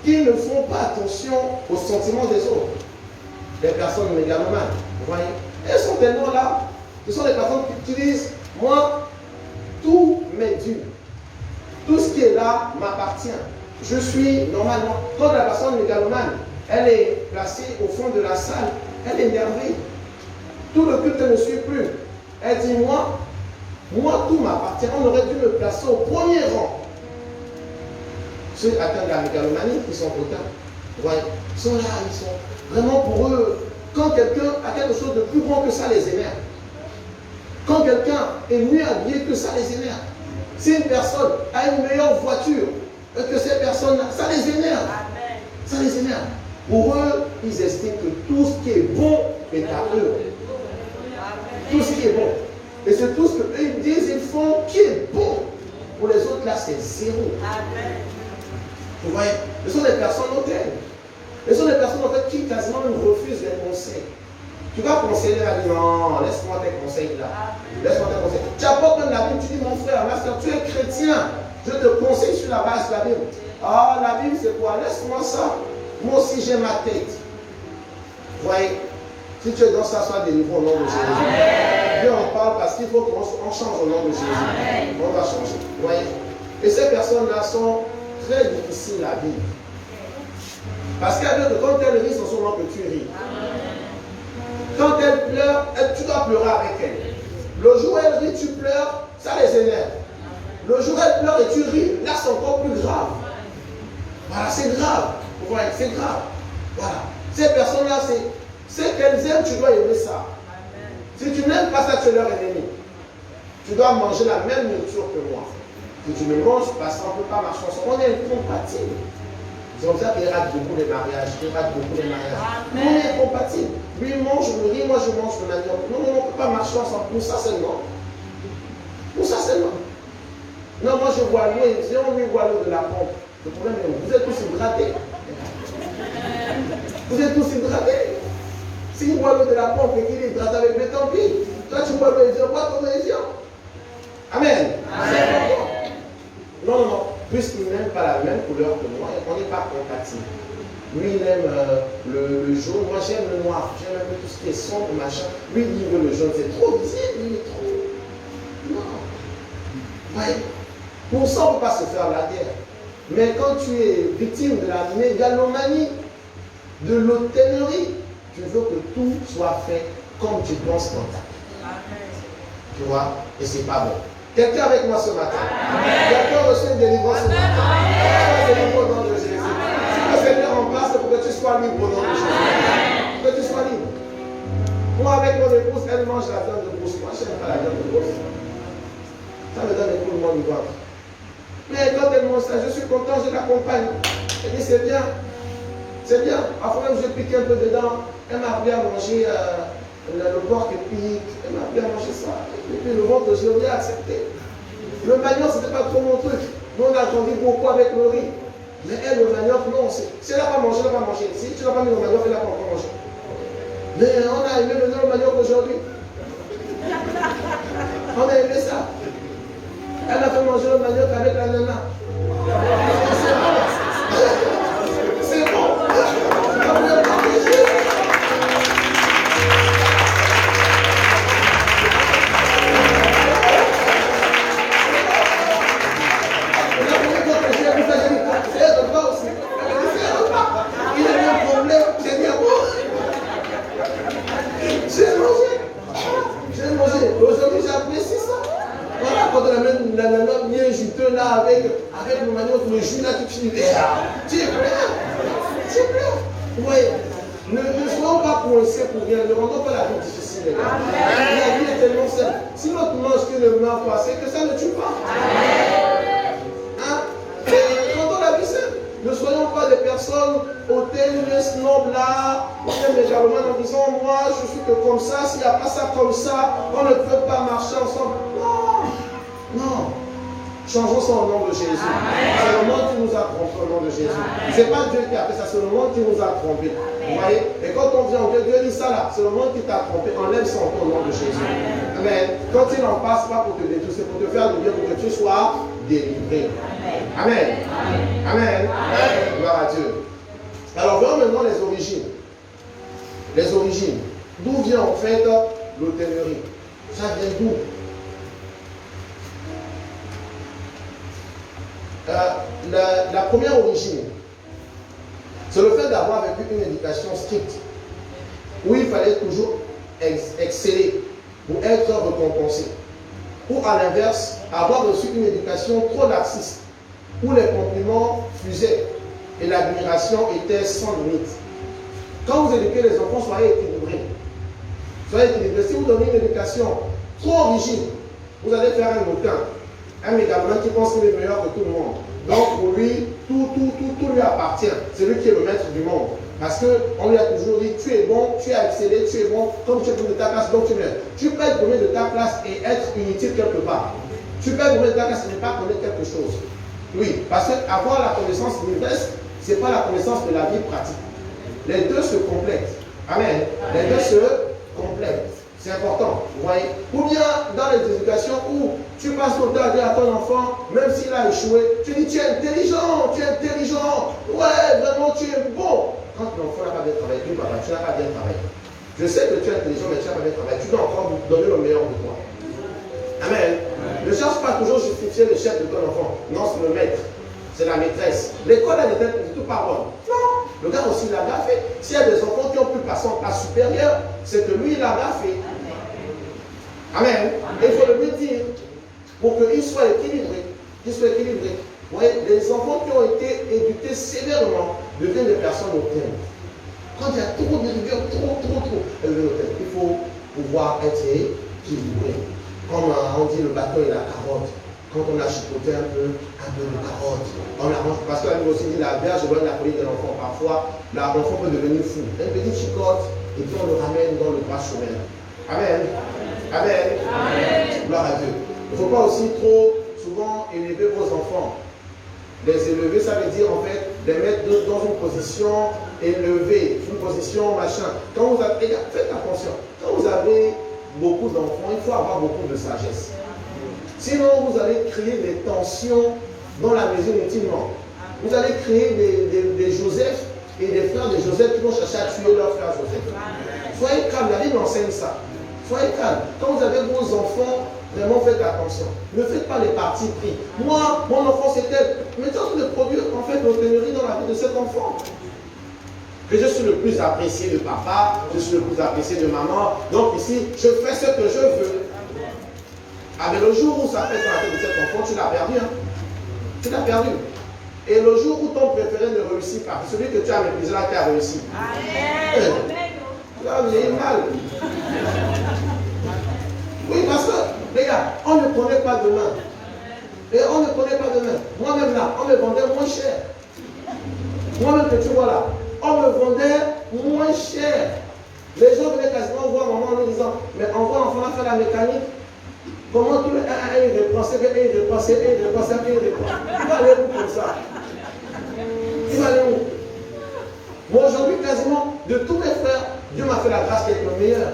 qu'ils ne font pas attention aux sentiments des autres. Les personnes mégalomanes, vous voyez, elles sont tellement là. Ce sont des personnes qui utilisent, moi, tout m'est dû. Tout ce qui est là m'appartient. Je suis normalement, quand la personne mégalomane, elle est placée au fond de la salle, elle est énervée. Tout le culte ne suit plus. Elle dit, moi, tout m'appartient. On aurait dû me placer au premier rang. Ceux atteints de la mégalomanie, ils sont hautains. Vous voyez, ils sont là, ils sont vraiment pour eux. Quand quelqu'un a quelque chose de plus grand que ça, les énerve. Quand quelqu'un est mieux habillé que ça, les énerve. Si une personne a une meilleure voiture que ces personnes-là, ça les énerve. Amen. Ça les énerve. Pour eux, ils estiment que tout ce qui est bon est à eux. Tout ce qui est bon. Et c'est tout ce qu'eux ils disent, ils font qui est bon. Pour les autres, là, c'est zéro. Amen. Vous voyez, ce sont des personnes hautaines. Ce sont des personnes en fait qui quasiment refusent les conseils. Tu vas conseiller à dire non, laisse-moi tes conseils là. Laisse-moi tes conseils. Tu apportes même la Bible, tu dis mon frère, tu es chrétien, je te conseille sur la base de la Bible. Ah, la Bible c'est quoi? Laisse-moi ça. Moi aussi j'ai ma tête. Vous voyez, si tu es dans ça, sois délivré au nom de Jésus. Dieu en parle parce qu'il faut qu'on change au nom de Jésus. Amen. On va changer. Vous voyez? Et ces personnes-là sont très difficiles à vivre. Parce qu'elle veut que quand elle rit, c'est son nom que tu ris. Quand elle pleure, tu dois pleurer avec elle. Le jour où elle rit, tu pleures, ça les énerve. Le jour où elle pleure et tu ris, là c'est encore plus grave. Voilà, c'est grave. Vous voyez, c'est grave. Voilà. Ces personnes-là, c'est ce qu'elles aiment, tu dois aimer ça. Si tu n'aimes pas ça, tu es leur ennemi. Tu dois manger la même nourriture que moi. Si tu me manges, parce qu'on ne peut pas marcher ensemble. On est incompatibles. C'est comme ça qu'il rate beaucoup les mariages. On est incompatibles. Lui mange le riz, moi je mange le manioc. Non, on ne peut pas marcher ensemble. Pour ça seulement. Pour ça seulement. Non, moi je vois l'eau et on lui voit l'eau de la pompe. Le problème est vous êtes tous hydratés. Vous êtes tous hydratés. S'il voit l'eau de la pompe et qu'il est hydraté avec le tant pis. Toi tu bois l'eau et tu bois ton évian. Amen. Amen. Non. Puisqu'il n'aime pas la même couleur que moi, on n'est pas compatible. Lui, il aime le jaune, moi j'aime le noir, j'aime un peu tout ce qui est sombre, machin. Lui, il veut le jaune, c'est trop visible, il est trop. Non. Ouais. Pour ça, on ne peut pas se faire la guerre. Mais quand tu es victime de la mégalomanie, de l'hautainerie, tu veux que tout soit fait comme tu penses dans ta vie. Tu vois? Et c'est pas bon. Quelqu'un avec moi ce matin? Quelqu'un reçoit une délivrance ce matin? Sois délivré au nom de Jésus. Si le Seigneur en place, c'est pour que tu sois libre au nom de Jésus. Pour que tu sois libre. Moi, avec mon épouse, elle mange la viande de brousse. Moi, je n'aime pas la viande de brousse. Ça me donne tout le monde du ventre. Mais quand elle mange ça, je suis content, je l'accompagne. Elle dit, c'est bien. C'est bien. Après, même, je pique un peu dedans. Elle m'a appris à manger le porc épique. Elle m'a appris à manger ça. Et puis le ventre, je l'ai accepté. Le manioc, ce n'était pas trop mon truc. Nous, on a grandi beaucoup avec le riz. Mais elle, le manioc, non. Si elle n'a pas mangé, elle n'a pas mangé. Si tu n'as pas mis le manioc, elle n'a pas encore mangé. Mais on a aimé le manioc aujourd'hui. On a aimé ça. Elle a fait manger le manioc avec la nana. C'est bon. Il a eu un problème, j'ai dit à moi. J'ai mangé. avec le manioc, le jus là, tu dis, tu es plein. Tu es plein. Oui. Ne soyons pas coincés pour rien. Ne rendons pas la vie difficile, les gars. La vie est tellement simple. Si l'autre mange que ne meurt pas, c'est que ça ne tue pas. Hein? Rendons la vie simple. Ne soyons pas des personnes hautaines, snobs là, mégalomane en disant moi je suis que comme ça, s'il n'y a pas ça comme ça, on ne peut pas marcher ensemble. Non, non. Changeons ça au nom de Jésus. C'est le monde qui nous a trompés au nom de Jésus. Ce n'est pas Dieu qui a fait ça, c'est le monde qui nous a trompés. Vous voyez? Et quand on vient en Dieu, Dieu dit ça là, c'est le monde qui t'a trompé. Enlève son nom au nom de Jésus. Amen. Quand il n'en passe pas pour te détruire, c'est pour te faire du bien, pour que tu sois délivré. Amen. Amen. Amen. Gloire à Dieu. Alors, voyons maintenant les origines. Les origines. D'où vient en fait l'hôtellerie? Ça vient d'où? La première origine, c'est le fait d'avoir vécu une éducation stricte, où il fallait toujours exceller pour être récompensé. Ou à l'inverse, avoir reçu une éducation trop laxiste, où les compliments fusaient et l'admiration était sans limite. Quand vous éduquez les enfants, soyez équilibrés. Soyez équilibrés. Si vous donnez une éducation trop rigide, vous allez faire un moquin, un mégalomane qui pense qu'il est meilleur que tout le monde. Donc pour lui, tout lui appartient. C'est lui qui est le maître du monde. Parce qu'on lui a toujours dit, tu es bon, tu as excellé, tu es bon, comme tu es premier de ta classe, donc tu l'es. Tu peux être premier de ta classe et être inutile quelque part. Tu peux être premier de ta classe et ne pas connaître quelque chose. Oui, parce qu'avoir la connaissance universelle, ce n'est pas la connaissance de la vie pratique. Les deux se complètent. Amen. Les deux se complètent. C'est important, vous voyez. Ou bien dans les éducations où tu passes ton temps à dire à ton enfant, même s'il a échoué, tu dis tu es intelligent, ouais, vraiment tu es bon. Quand l'enfant n'a pas bien travaillé, tu n'as pas bien travaillé. Je sais que tu es intelligent, mais tu n'as pas bien travaillé. Tu dois encore donner le meilleur de toi. Amen. Ne cherche pas toujours justifier le chef de ton enfant. Non, c'est le maître, c'est la maîtresse. L'école a des tout par bonne. Non, le gars aussi l'a gaffé. S'il y a des enfants qui ont pu passer en classe supérieure, c'est que lui, il a gaffé. Amen. Et il faut le lui dire pour qu'il soit équilibré. Qu'il soit équilibré. Vous voyez, les enfants qui ont été éduqués sévèrement deviennent des personnes hautaines. Quand il y a trop de rigueur, trop, il faut pouvoir être équilibré. Comme on dit le bâton et la carotte. Quand on a chipoté un peu de carotte, on arrange. Parce que la Bible aussi dit la berge éloigne la folie de l'enfant. Parfois, l'enfant peut devenir fou. Une petite chicotte, et puis on le ramène dans le droit chemin. Amen. Amen. Amen. Gloire à Dieu. Il ne faut pas aussi trop souvent élever vos enfants. Les élever, ça veut dire en fait les mettre dans une position élevée, une position machin. Quand vous avez, faites attention, quand vous avez beaucoup d'enfants, il faut avoir beaucoup de sagesse. Sinon, vous allez créer des tensions dans la maison intimement. Vous allez créer des Joseph et des frères de Joseph qui vont chercher à tuer leur frère Joseph. Soyez calme, la Bible enseigne ça. Soyez calme. Quand vous avez vos enfants, vraiment faites attention. Ne faites pas les partis pris. Moi, mon enfant c'est tel. Mais tu es en train de produire en fait l'hôtellerie dans la vie de cet enfant. Que je suis le plus apprécié de papa, je suis le plus apprécié de maman. Donc ici, je fais ce que je veux. Ah mais le jour où ça fait dans la tête de cet enfant, tu l'as perdu. Hein? Tu l'as perdu. Et le jour où ton préféré ne réussit pas, celui que tu as méprisé là qui a réussi. Amen. Tu vas vieillir mal. Oui, parce que, les gars, on ne connaît pas demain. Et on ne connaît pas demain. Moi-même là, on me vendait moins cher. Moi-même que tu vois là, on me vendait moins cher. Les gens venaient quasiment voir maman en nous disant, mais envoie l'enfant à faire la mécanique. Comment tout le il reprend, il reprend. Il va aller où comme ça? Il va aller où? Moi aujourd'hui, quasiment, de tous mes frères, Dieu m'a fait la grâce d'être le meilleur.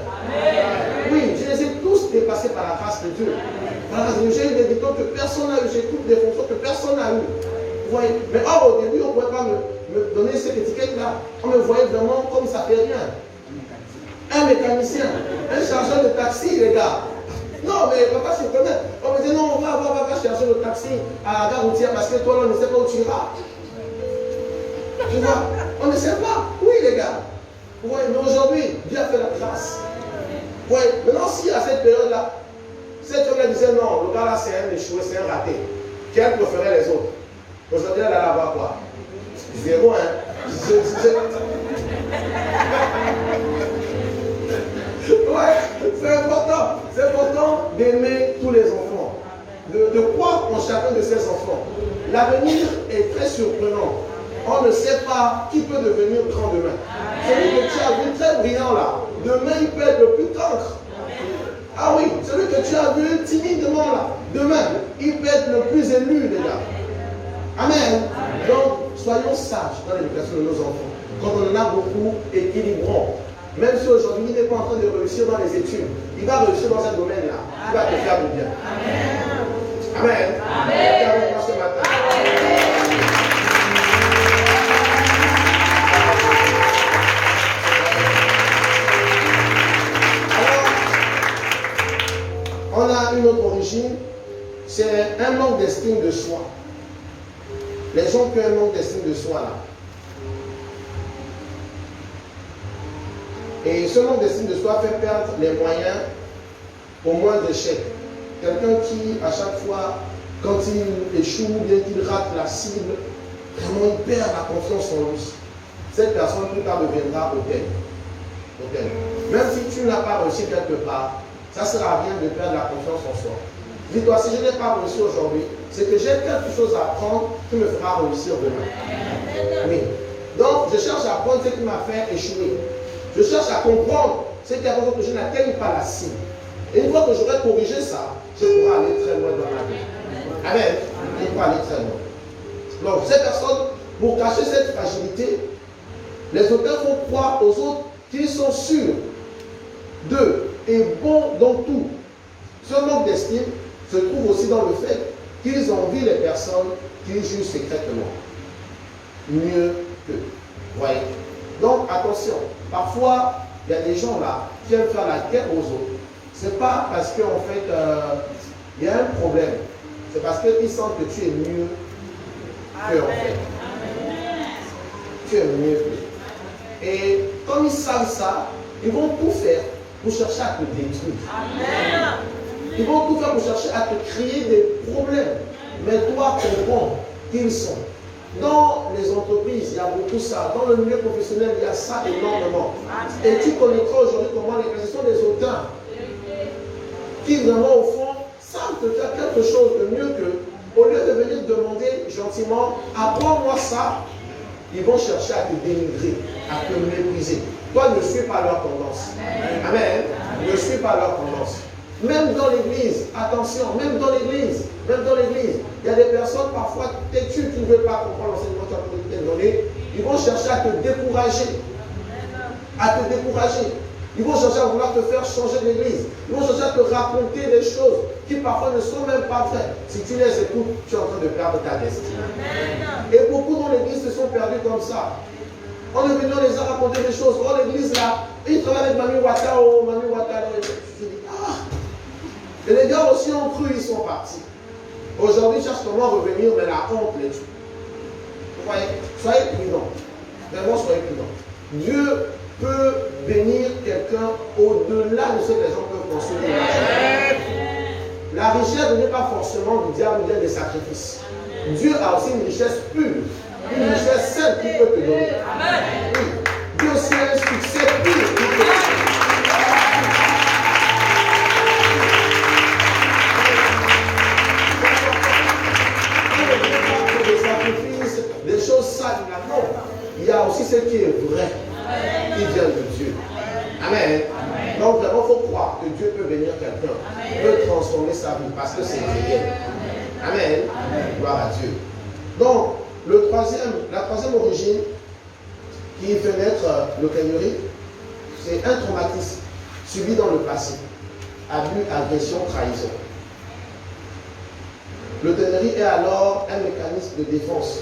Oui, je les ai tous dépassés par la grâce de Dieu. J'ai eu des diplômes que personne n'a eu, j'ai toutes des fonctions que personne n'a eu. Vous voyez? Mais or, au début, on ne pouvait pas me donner cette étiquette-là. On me voyait vraiment comme ça fait rien. Un mécanicien, un chargeur de taxi, les gars. Non, mais papa, je connais. On me dit non, on va chercher le taxi à la gare routière parce que toi, on ne sait pas où tu iras. Tu vois? On ne sait pas. Oui, les gars. Vous voyez, mais aujourd'hui, Dieu a fait la grâce. Vous voyez, maintenant, si à cette période-là, cette homme-là disait non, le gars là, c'est un échoué, c'est un raté. Quelle préférait les autres? Aujourd'hui, elle allait avoir quoi? 0, hein? Ouais, c'est important. C'est important d'aimer tous les enfants. De croire en chacun de ces enfants. L'avenir est très surprenant. On ne sait pas qui peut devenir grand demain. Celui que tu as vu très brillant là, demain il peut être le plus cancre. Ah oui, celui que tu as vu timidement là, demain il peut être le plus élu, les gars. Amen. Donc, soyons sages dans l'éducation de nos enfants. Quand on en a beaucoup, équilibrons. Même si aujourd'hui il n'est pas en train de réussir dans les études, il va réussir dans un domaine-là. Il va te faire du bien. Amen. Amen. Avec moi ce matin. Alors, on a une autre origine, c'est un manque d'estime de soi. Les gens qui ont un manque d'estime de soi là. Et ce manque d'estime de soi fait perdre les moyens au moindre échec. Quelqu'un qui, à chaque fois, quand il échoue, bien qu'il rate la cible, vraiment il perd la confiance en lui. Cette personne plus tard deviendra hôtel. Même si tu n'as pas réussi quelque part, ça ne sert à rien de perdre la confiance en soi. Dis-toi, si je n'ai pas réussi aujourd'hui, c'est que j'ai quelque chose à apprendre qui me fera réussir demain. Oui. Donc, je cherche à apprendre ce qui m'a fait échouer. Je cherche à comprendre ce qui a fait que je n'atteigne pas la cible. Et une fois que j'aurai corrigé ça, je pourrai aller très loin dans ma vie. Amen. Je pourrai aller très loin. Donc, ces personnes, pour cacher cette fragilité, les auteurs font croire aux autres qu'ils sont sûrs d'eux et bons dans tout. Ce manque d'estime se trouve aussi dans le fait qu'ils envient les personnes qu'ils jugent secrètement mieux qu'eux. Voyez. Donc attention, parfois il y a des gens là qui aiment faire la guerre aux autres. Ce n'est pas parce qu'en fait il y a un problème, c'est parce qu'ils sentent que tu es mieux qu'eux en fait. Tu es mieux qu'eux. Et comme ils savent ça, ils vont tout faire pour chercher à te détruire. Amen. Ils vont tout faire pour chercher à te créer des problèmes. Mais toi, comprends qui ils sont. Dans les entreprises, il y a beaucoup ça. Dans le milieu professionnel, il y a ça énormément. Et tu connaîtras aujourd'hui comment les sont des auteurs qui vraiment, au fond, savent te faire quelque chose de mieux qu'eux. Au lieu de venir demander gentiment, apprends-moi ça, ils vont chercher à te dénigrer, à te mépriser. Toi, ne suis pas leur tendance. Amen. Ne suis pas leur tendance. Même dans l'église, attention, même dans l'église, il y a des personnes parfois têtues qui ne veulent pas comprendre l'enseignement que tu as donné. Ils vont chercher à te décourager. Ils vont chercher à vouloir te faire changer d'église. Ils vont chercher à te raconter des choses qui parfois ne sont même pas vraies. Si tu les écoutes, tu es en train de perdre ta destinée. Et beaucoup dans l'église se sont perdus comme ça. On est venu, on les a raconté des choses. Oh, l'église là, ils travaillent avec Mami Wata, Mami Wata. Tu dis, ah! Et les gars aussi ont cru, ils sont partis. Aujourd'hui, ils cherchent comment revenir, mais la honte les tue. Vous voyez? Soyez prudents. Vraiment, soyez prudents. Dieu peut bénir quelqu'un au-delà de ce que les gens peuvent construire. La richesse n'est pas forcément du diable ou bien des sacrifices. Dieu a aussi une richesse pure, une richesse sainte qu'il peut te donner. Oui. Dieu aussi a un succès pur qu'il peut te donner. Des choses sales, non. Il y a aussi ce qui est vrai, qui vient de Dieu. Amen. Donc vraiment, il faut croire que Dieu peut bénir quelqu'un, peut transformer sa vie, parce que c'est réel. Amen. Gloire à Dieu. Donc, la troisième origine qui fait naître l'autellerie, c'est un traumatisme subi dans le passé. Abus, agression, trahison. L'autellerie est alors un mécanisme de défense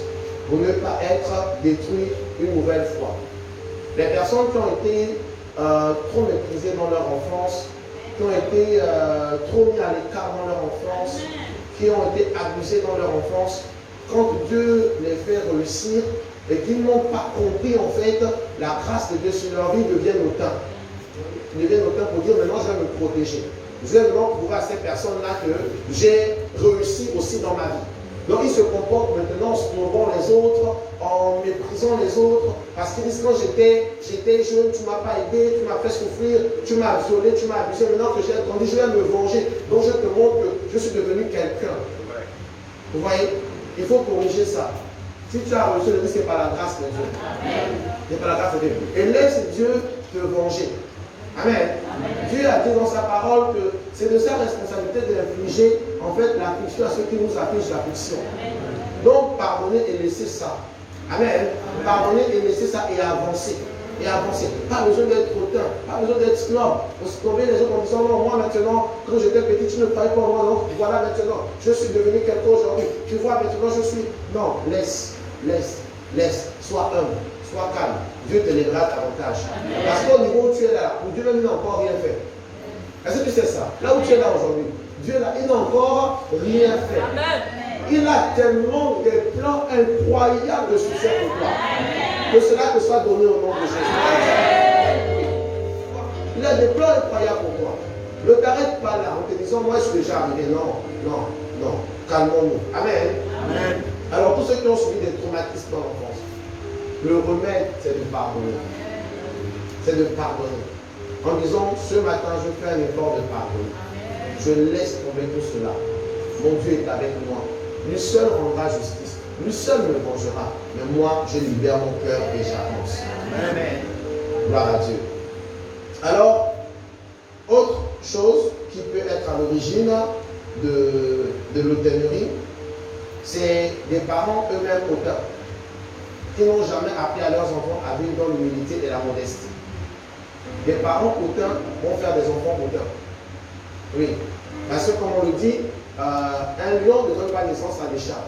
pour ne pas être détruit une nouvelle fois. Les personnes qui ont été trop méprisées dans leur enfance, qui ont été trop mis à l'écart dans leur enfance, qui ont été abusées dans leur enfance, quand Dieu les fait réussir et qu'ils n'ont pas compris en fait la grâce de Dieu sur leur vie, ils deviennent hautains. Ils deviennent hautains pour dire maintenant je vais me protéger. Je vais vraiment prouver à ces personnes-là que j'ai réussi aussi dans ma vie. Donc ils se comportent maintenant en se trompant les autres, en méprisant les autres, parce qu'ils disent quand j'étais jeune, tu ne m'as pas aidé, tu m'as fait souffrir, tu m'as violé, tu m'as abusé, maintenant que j'ai grandi, je vais me venger. Donc je te montre que je suis devenu quelqu'un. Vous voyez, il faut corriger ça. Si tu as reçu le risque, c'est par la grâce de Dieu. C'est par la grâce de Dieu. Et laisse Dieu te venger. Amen. Dieu a dit dans sa parole que c'est de sa responsabilité d'infliger en fait l'affliction à ceux qui nous affligent l'affliction. Donc pardonner et laisser ça. Amen. Pardonner et laisser ça et avancer. Et avancer. Pas besoin d'être hautain, pas besoin d'être snob. On se tomber les autres en disant non, moi maintenant, quand j'étais petit, tu ne parlais pas moi, donc voilà maintenant, je suis devenu quelqu'un aujourd'hui. Tu vois maintenant, je suis. Non, laisse. Sois humble, sois calme. Dieu te lèvera davantage. Parce qu'au niveau où tu es là, Dieu même n'a encore rien fait. Est-ce que tu sais ça? Là où tu es là aujourd'hui, Dieu là, il n'a encore rien fait. Amen. Il a tellement des plans incroyables de succès pour toi. Que cela te soit donné au nom de Jésus. Il a des plans incroyables pour toi. Ne t'arrête pas là en te disant moi je suis déjà arrivé. Non. Calmons-nous. Amen. Amen. Alors tous ceux qui ont subi des traumatismes dans l'enfance, le remède c'est de pardonner. C'est de pardonner. En disant ce matin je fais un effort de pardonner. Je laisse tomber tout cela. Mon Dieu est avec moi. Lui seul rendra justice. Lui seul me vengera. Mais moi je libère mon cœur et j'avance. Amen. Gloire à Dieu. Alors, autre chose qui peut être à l'origine de l'hautainerie, c'est des parents eux-mêmes hautains qui n'ont jamais appris à leurs enfants à vivre dans l'humilité et la modestie. Des parents hautains vont faire des enfants hautains. Oui, parce que comme on le dit, un lion ne donne pas naissance à des chats.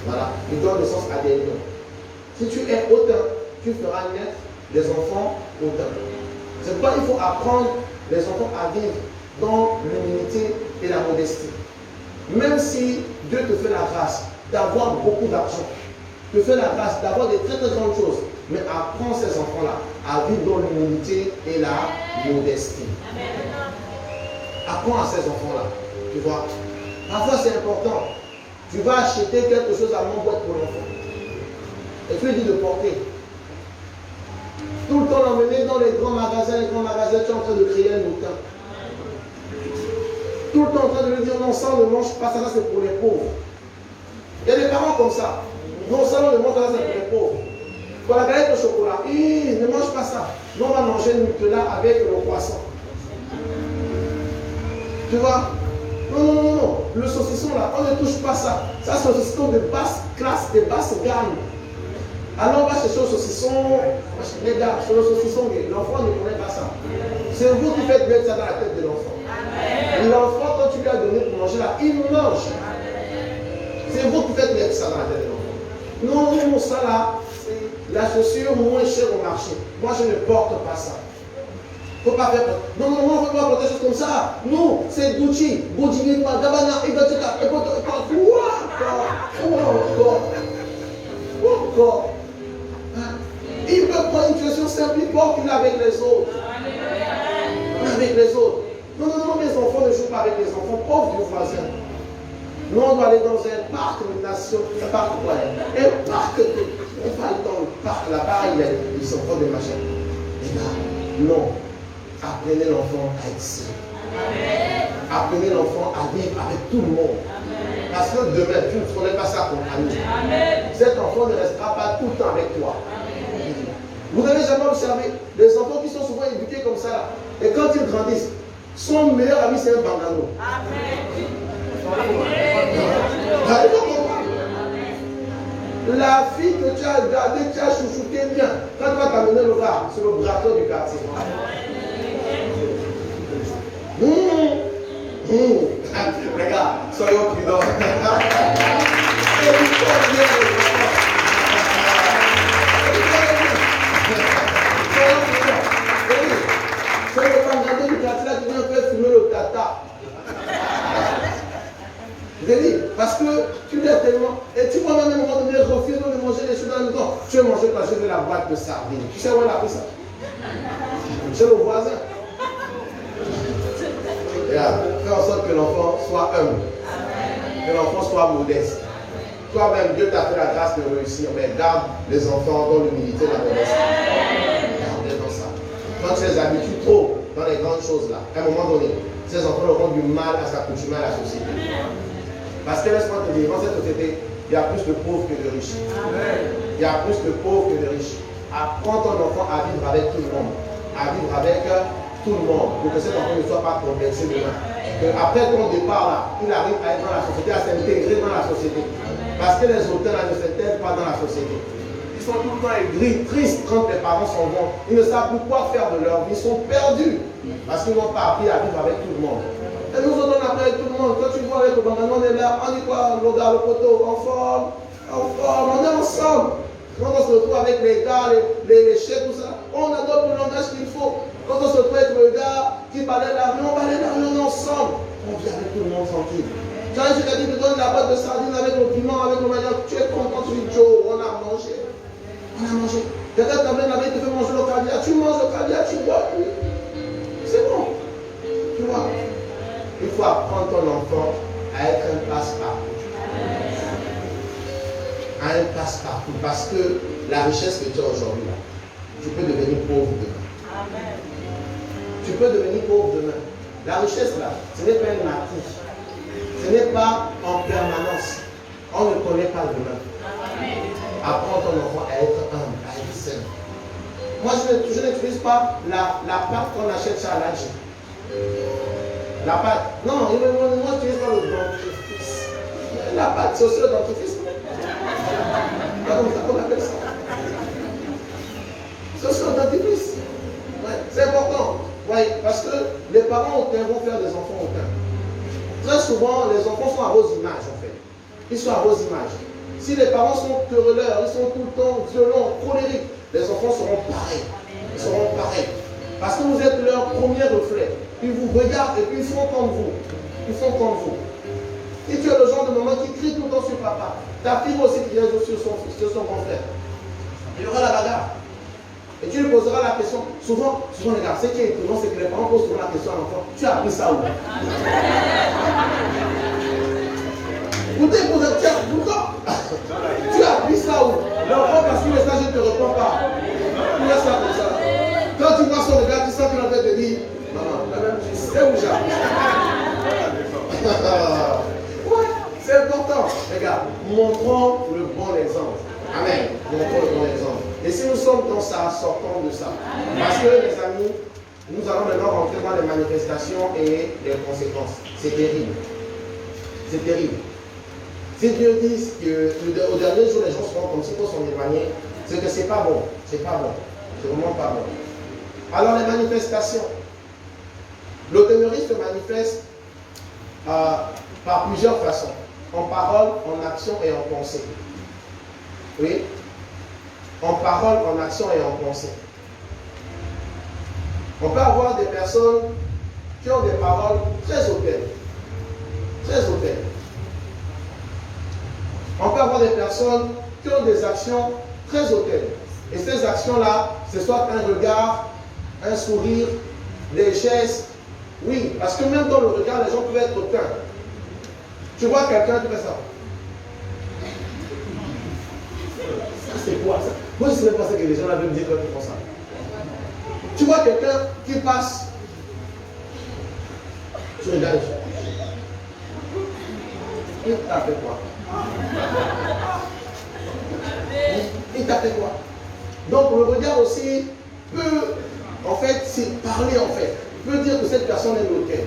Voilà, il donne naissance à des lions. Si tu es hautain, tu feras naître des enfants hautains. C'est pourquoi il faut apprendre les enfants à vivre dans l'humilité et la modestie. Même si Dieu te fait la grâce d'avoir beaucoup d'argent, te fait la grâce d'avoir des très très grandes choses, mais apprends ces enfants-là à vivre dans l'humilité et la modestie. Apprends à ces enfants-là, tu vois. Parfois c'est important. Tu vas acheter quelque chose à mon boîte pour l'enfant. Et tu lui dis de porter. Tout le temps l'emmener dans les grands magasins, tu es en train de créer un hautain. Tout le temps en train de lui dire non, ça on ne mange pas, ça c'est pour les pauvres. Il y a des parents comme ça. Non, ça on ne mange pas, ça c'est pour les pauvres. Pour la galette au chocolat, ne mange pas ça. Non, on va manger le Nutella avec le poisson. Tu vois? Non. Le saucisson là, on ne touche pas ça. Ça c'est un saucisson de basse classe, de basse gamme. Alors on va chercher le saucisson. Les gars, sur le saucisson, l'enfant ne connaît pas ça. C'est vous qui faites mettre ça dans la tête de l'enfant. L'enfant, quand tu lui as donné pour manger là, il mange. C'est vous qui faites mettre ça dans la tête de l'enfant. Non, ça là, c'est la chaussure moins chère au marché. Moi, je ne porte pas ça. Il ne faut pas faire. Non, on ne peut pas porter des choses comme ça. Non, c'est Gucci, Gucci, Gabana, Igateka, encore. Il peut prendre une situation simple, il porte qu'il avec les autres. Avec les autres. Non, mes enfants ne jouent pas avec les enfants pauvres du voisin. Nous, on doit aller dans un parc de nation, un parc quoi? Un parc, on va aller dans le parc là-bas, il y a des enfants de machin. Et là, non. Apprenez l'enfant à être seul. Apprenez l'enfant à vivre avec tout le monde. Parce que demain, tu ne ferais pas ça comme ami. Cet enfant ne restera pas tout le temps avec toi. Vous n'avez jamais observé les enfants qui sont souvent éduqués comme ça là. Et quand ils grandissent, son meilleur ami c'est un bangano. La fille que tu as gardée, tu as chouchouté bien, quand tu vas t'amener le gars, c'est le braqueur du quartier. Regarde, soyons prudents. C'est le bangano du quartier là qui vient faire fumer le tata. Parce que tu l'as tellement. Et tu vois même à un moment donné refuser de manger les choses dans le temps. Tu veux manger quand je fais la boîte de sardines. Tu sais où elle a pris ça? Chez le voisin. Regarde, fais en sorte que l'enfant soit humble. Que l'enfant soit modeste. toi-même, Dieu t'a fait la grâce de réussir, mais garde les enfants dans l'humilité et la modestie. Garde-les dans ça. Quand tu les habitues trop dans les grandes choses là, à un moment donné, ces enfants auront du mal à s'accoutumer à la société. Parce que laisse-moi te dire, dans cette société, il y a plus de pauvres que de riches. Il y a plus de pauvres que de riches. Apprends ton enfant à vivre avec tout le monde. À vivre avec tout le monde. Pour que cet enfant ne soit pas complexé demain. Après ton départ là, il arrive à être dans la société, à s'intégrer dans la société. Parce que les auteurs là ne s'intègrent pas dans la société. Ils sont tout le temps aigris, tristes quand les parents s'en vont. Ils ne savent plus quoi faire de leur vie. Ils sont perdus. Parce qu'ils n'ont pas appris à vivre avec tout le monde. Et nous autres, on apprend avec tout le monde. Quand tu vois avec le bandana, on est là, on dit quoi, le gars, le poteau, en forme, on est ensemble. Quand on se retrouve avec les gars, les chefs, tout ça, on adopte le langage qu'il faut. Quand on se retrouve avec le gars qui parlait d'argent, on parlait d'argent ensemble. On vit avec tout le monde tranquille. Quand je t'ai dit de donner la boîte de sardines avec le piment, avec le manière, tu es content, tu dis Joe, on a mangé. On a mangé. Quelqu'un t'amène la veille, te fait manger le caviar, tu manges le caviar, tu bois. C'est bon. Tu vois. Il faut apprendre ton enfant à être un passe-partout. À un passe-partout. Parce que la richesse que tu as aujourd'hui, là, tu peux devenir pauvre demain. Amen. Tu peux devenir pauvre demain. La richesse, là, ce n'est pas un actif. Ce n'est pas en permanence. On ne connaît pas demain. Apprends ton enfant à être humble, à être sain. Moi, je n'utilise pas la pâte qu'on achète chez Aladji. La pâte. Non, moi, je n'utilise pas le dentifrice. La pâte, c'est aussi le dentifrice. Comment on appelle ça? C'est aussi le dentifrice. Ouais, c'est important. Ouais, parce que les parents hautains vont faire des enfants hautains. Très souvent, les enfants sont à vos images, en fait. Ils sont à vos images. Si les parents sont querelleurs, ils sont tout le temps violents, colériques, les enfants seront pareils. Ils seront pareils. Parce que vous êtes leur premier reflet. Ils vous regardent et puis ils font comme vous. Ils font comme vous. Si tu es le genre de maman qui crie tout le temps sur papa, ta fille aussi qui crie sur son grand frère, il y aura la bagarre. Et tu lui poseras la question. Souvent les gars, ce qui est étonnant, c'est que les parents posent souvent la question à l'enfant. Tu as appris ça où? Écoutez, tu as appris ça où? L'enfant, parce que le sage ne te répond pas. Tu laisses ça comme ça. Quand tu vois son regard, tu sens qu'il est en train de te dire, maman, tu sais où j'ai appris ça? Ouais, c'est important. Regarde, montrons le bon exemple. Amen. Montrons le bon exemple. Et si nous sommes dans ça, sortons de ça. Parce que, les amis, nous allons maintenant rentrer dans les manifestations et les conséquences. C'est terrible. C'est terrible. Si Dieu dit qu'au dernier jour, les gens seront comme s'il faut s'en éloigner, c'est que c'est pas bon. C'est pas bon. C'est vraiment pas bon. Alors, les manifestations. L'automériste se manifeste par plusieurs façons. En parole, en action et en pensée. Oui? En parole, en action et en pensée. On peut avoir des personnes qui ont des paroles très hautaines. Très hautaines. On peut avoir des personnes qui ont des actions très hautaines. Et ces actions-là, ce soit un regard, un sourire, des gestes. Oui, parce que même dans le regard, les gens peuvent être hautains. Tu vois quelqu'un qui fait ça. Ça, c'est quoi ça? Moi, je ne sais même pas ce que les gens là veulent me dire quand ils font ça. Tu vois quelqu'un qui passe. Tu regardes. Il t'a fait quoi? Il t'a fait quoi? Donc le regard aussi peut, en fait, parler en fait, peut dire que cette personne est hautaine.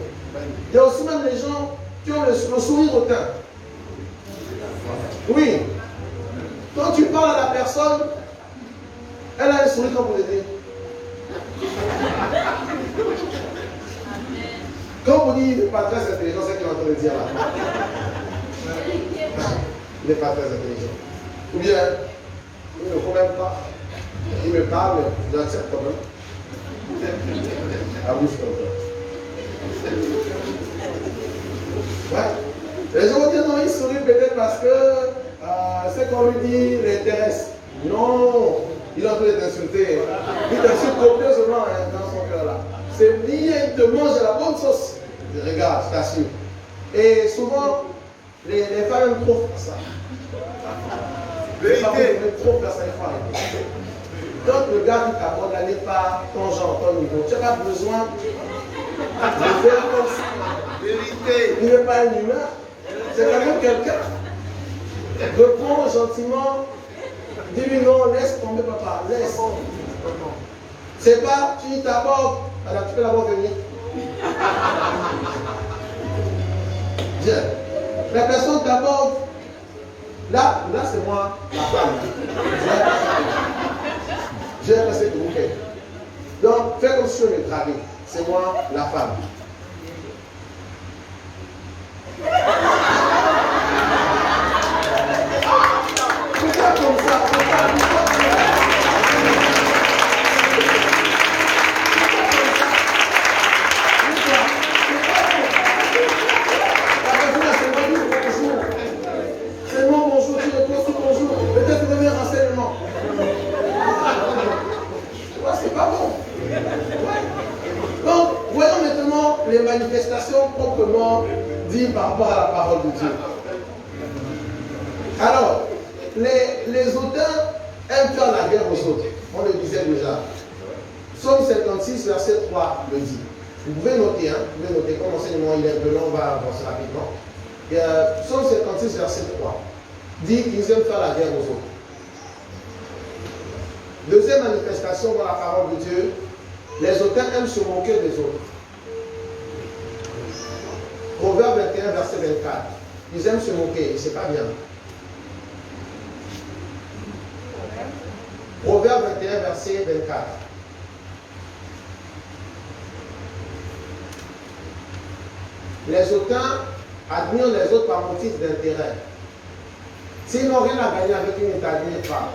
Il y a aussi même les gens qui ont le sourire hautain. Oui. Quand tu parles à la personne, elle a un sourire comme vous dites. Quand vous dites qu'il n'est pas très intelligent, c'est ce qu'il est en train de dire là. Il n'est pas très intelligent. Ou bien, il ne faut même pas. Il me parle, je l'accepte quand même. À bouche comme ça. Ouais. Les gens vont dire non, il sourit peut-être parce que ce qu'on lui dit l'intéresse. Non, il est en train de t'insulter. Il t'insulte copieusement dans son cœur là. C'est lié, il te mange la bonne sauce. Regarde, je t'assure. Et souvent, Les femmes aiment trop faire ça. Les femmes aiment trop faire ça, il faut arrêter. Donc le gars qui t'aborde là n'est pas ton genre, ton niveau. Tu n'as pas besoin de faire comme ça. Vérité. Il n'est pas un humain. C'est quand même quelqu'un. Reprends gentiment. Dis-lui non, laisse tomber papa, laisse. C'est pas, tu t'abordes. Alors tu peux d'abord venir. Viens. La personne t'aborde. Là c'est moi, la femme. J'ai passé de bouquet. Donc, fais comme si je me draguais. C'est moi, la femme. Pourquoi comme ça? C'est mon bonjour, tu réponds sur bonjour. Peut-être que tu veux un renseignement. Tu vois, c'est pas bon. Ouais. Donc, voyons maintenant les manifestations proprement dites par rapport à la parole de Dieu. Alors, les auteurs aiment faire la guerre aux autres. On le disait déjà. Psaume 56, verset 3 le dit. Vous pouvez noter, comme l'enseignement il est un peu long, on va avancer rapidement. Psaume 56, verset 3 dit qu'ils aiment faire la guerre aux autres. Deuxième manifestation dans la parole de Dieu, les auteurs aiment se moquer des autres. Proverbe 21, verset 24. Ils aiment se moquer, et c'est pas bien. Proverbe 21, verset 24. Les auteurs admirent les autres par motif d'intérêt. S'ils n'ont rien à gagner avec eux, ils ne t'admirent pas.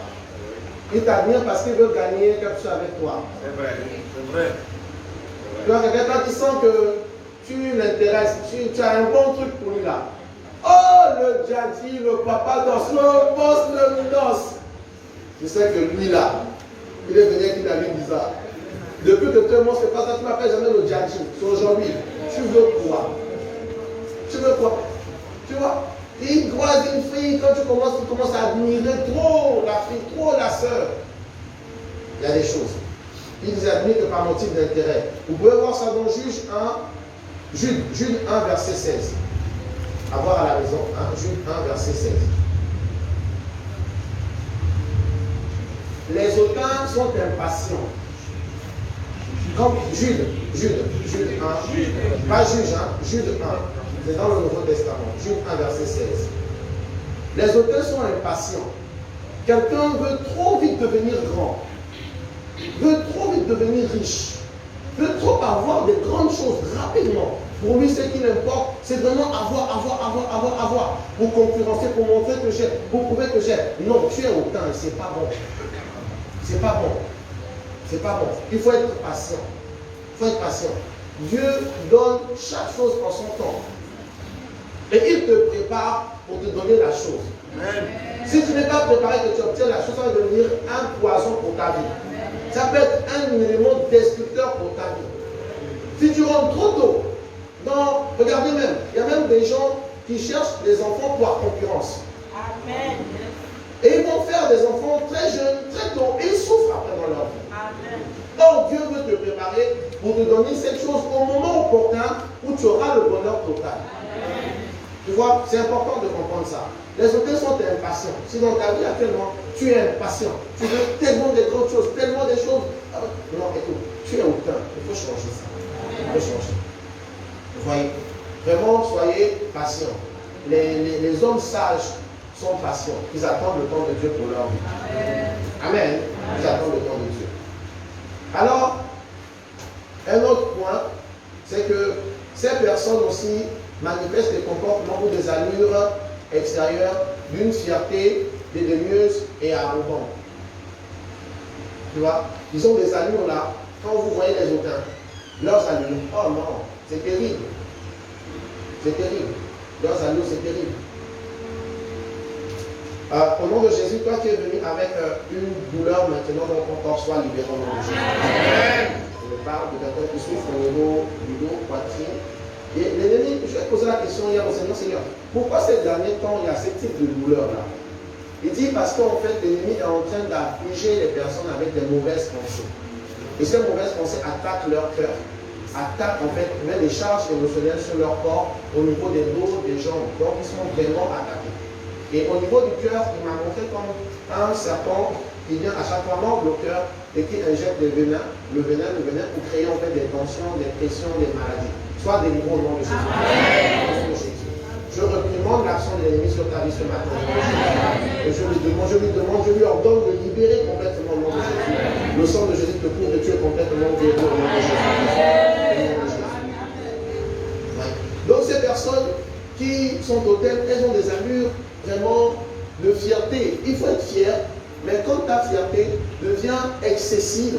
Ils t'admirent parce qu'ils veulent gagner quelque chose avec toi. C'est vrai, c'est vrai. Donc, quand tu sens que tu l'intéresses, tu as un bon truc pour lui là. Oh, le djadji, le papa danse, le boss, le danse. Tu sais que lui là, il est venu avec une amie bizarre. Depuis que 2 mois, c'est pas ça, tu m'appelles jamais le djadji. C'est aujourd'hui. Tu veux quoi? Tu veux quoi? Tu vois? Il croise une fille, quand tu commences à admirer trop la fille, trop la sœur. Il y a des choses. Ils les admirent que par motif d'intérêt. Vous pouvez voir ça dans Jude 1, verset 16. À voir à la maison. Hein? Jude 1, verset 16. Les auteurs sont impatients. Comme Jude 1. Pas juge, hein? Jude 1. C'est dans le Nouveau Testament. Jude 1, verset 16. Les auteurs sont impatients. Quelqu'un veut trop vite devenir grand. Veut trop vite devenir riche. Veut trop avoir des grandes choses rapidement. Pour lui, ce qui l'importe, c'est vraiment avoir. Pour concurrencer, pour montrer que j'ai, pour prouver que j'ai. Non, tu es autant et c'est pas bon. C'est pas bon. C'est pas bon. Il faut être patient. Il faut être patient. Dieu donne chaque chose en son temps. Et il te prépare pour te donner la chose. Amen. Si tu n'es pas préparé que tu obtiens la chose, ça va devenir un poison pour ta vie. Ça peut être un élément destructeur pour ta vie. Si tu rentres trop tôt, regardez même, il y a même des gens qui cherchent des enfants pour la concurrence. Amen. Et ils vont faire des enfants très jeunes, très tôt, et ils souffrent après dans leur vie. Amen. Donc Dieu veut te préparer pour te donner cette chose au moment opportun où tu auras le bonheur total. Amen. Tu vois, c'est important de comprendre ça. Les auteurs sont impatients. Si dans ta vie actuellement, tu es impatient, tu veux tellement de grandes choses, tellement de choses. Non, écoute, tu es auteur. Il faut changer ça. Il faut changer. Vous voyez, vraiment, soyez patients. Les hommes sages sont patients. Ils attendent le temps de Dieu pour leur vie. Amen. Ils attendent le temps de Dieu. Alors, un autre point, c'est que ces personnes aussi manifestent des comportements ou des allures extérieures d'une fierté dédaigneuse et arrogante. Tu vois, ils ont des allures là. Quand vous voyez les auteurs, leurs allures, oh non, c'est terrible. C'est terrible. Leurs allures, c'est terrible. Au nom de Jésus, toi qui es venu avec une douleur maintenant, donc ton corps soit libéré au nom de Jésus. Je parle de quelqu'un qui souffre au niveau du dos, poitrine. Et l'ennemi, je ai posé la question hier au Seigneur, pourquoi ces derniers temps, il y a ce type de douleur-là? Il dit parce qu'en fait, l'ennemi est en train d'affliger les personnes avec des mauvaises pensées. Et ces mauvaises pensées attaquent leur cœur, attaquent en fait, mettent des charges émotionnelles sur leur corps, au niveau des dos, des jambes. Donc, ils sont vraiment attaqués. Et au niveau du cœur, il m'a montré comme un serpent qui vient à chaque fois mordre le cœur et qui injecte le venin pour créer en fait des tensions, des pressions, des maladies. Soit délivré au nom de Jésus. Je reprimande l'action de l'ennemi sur ta vie ce matin. Et je lui ordonne de libérer complètement le nom de Jésus. Le sang de Jésus te couvre et tu es complètement guéri au nom de Jésus. Donc ces personnes qui sont hautaines, elles ont des allures vraiment de fierté. Il faut être fier, mais quand ta fierté devient excessive,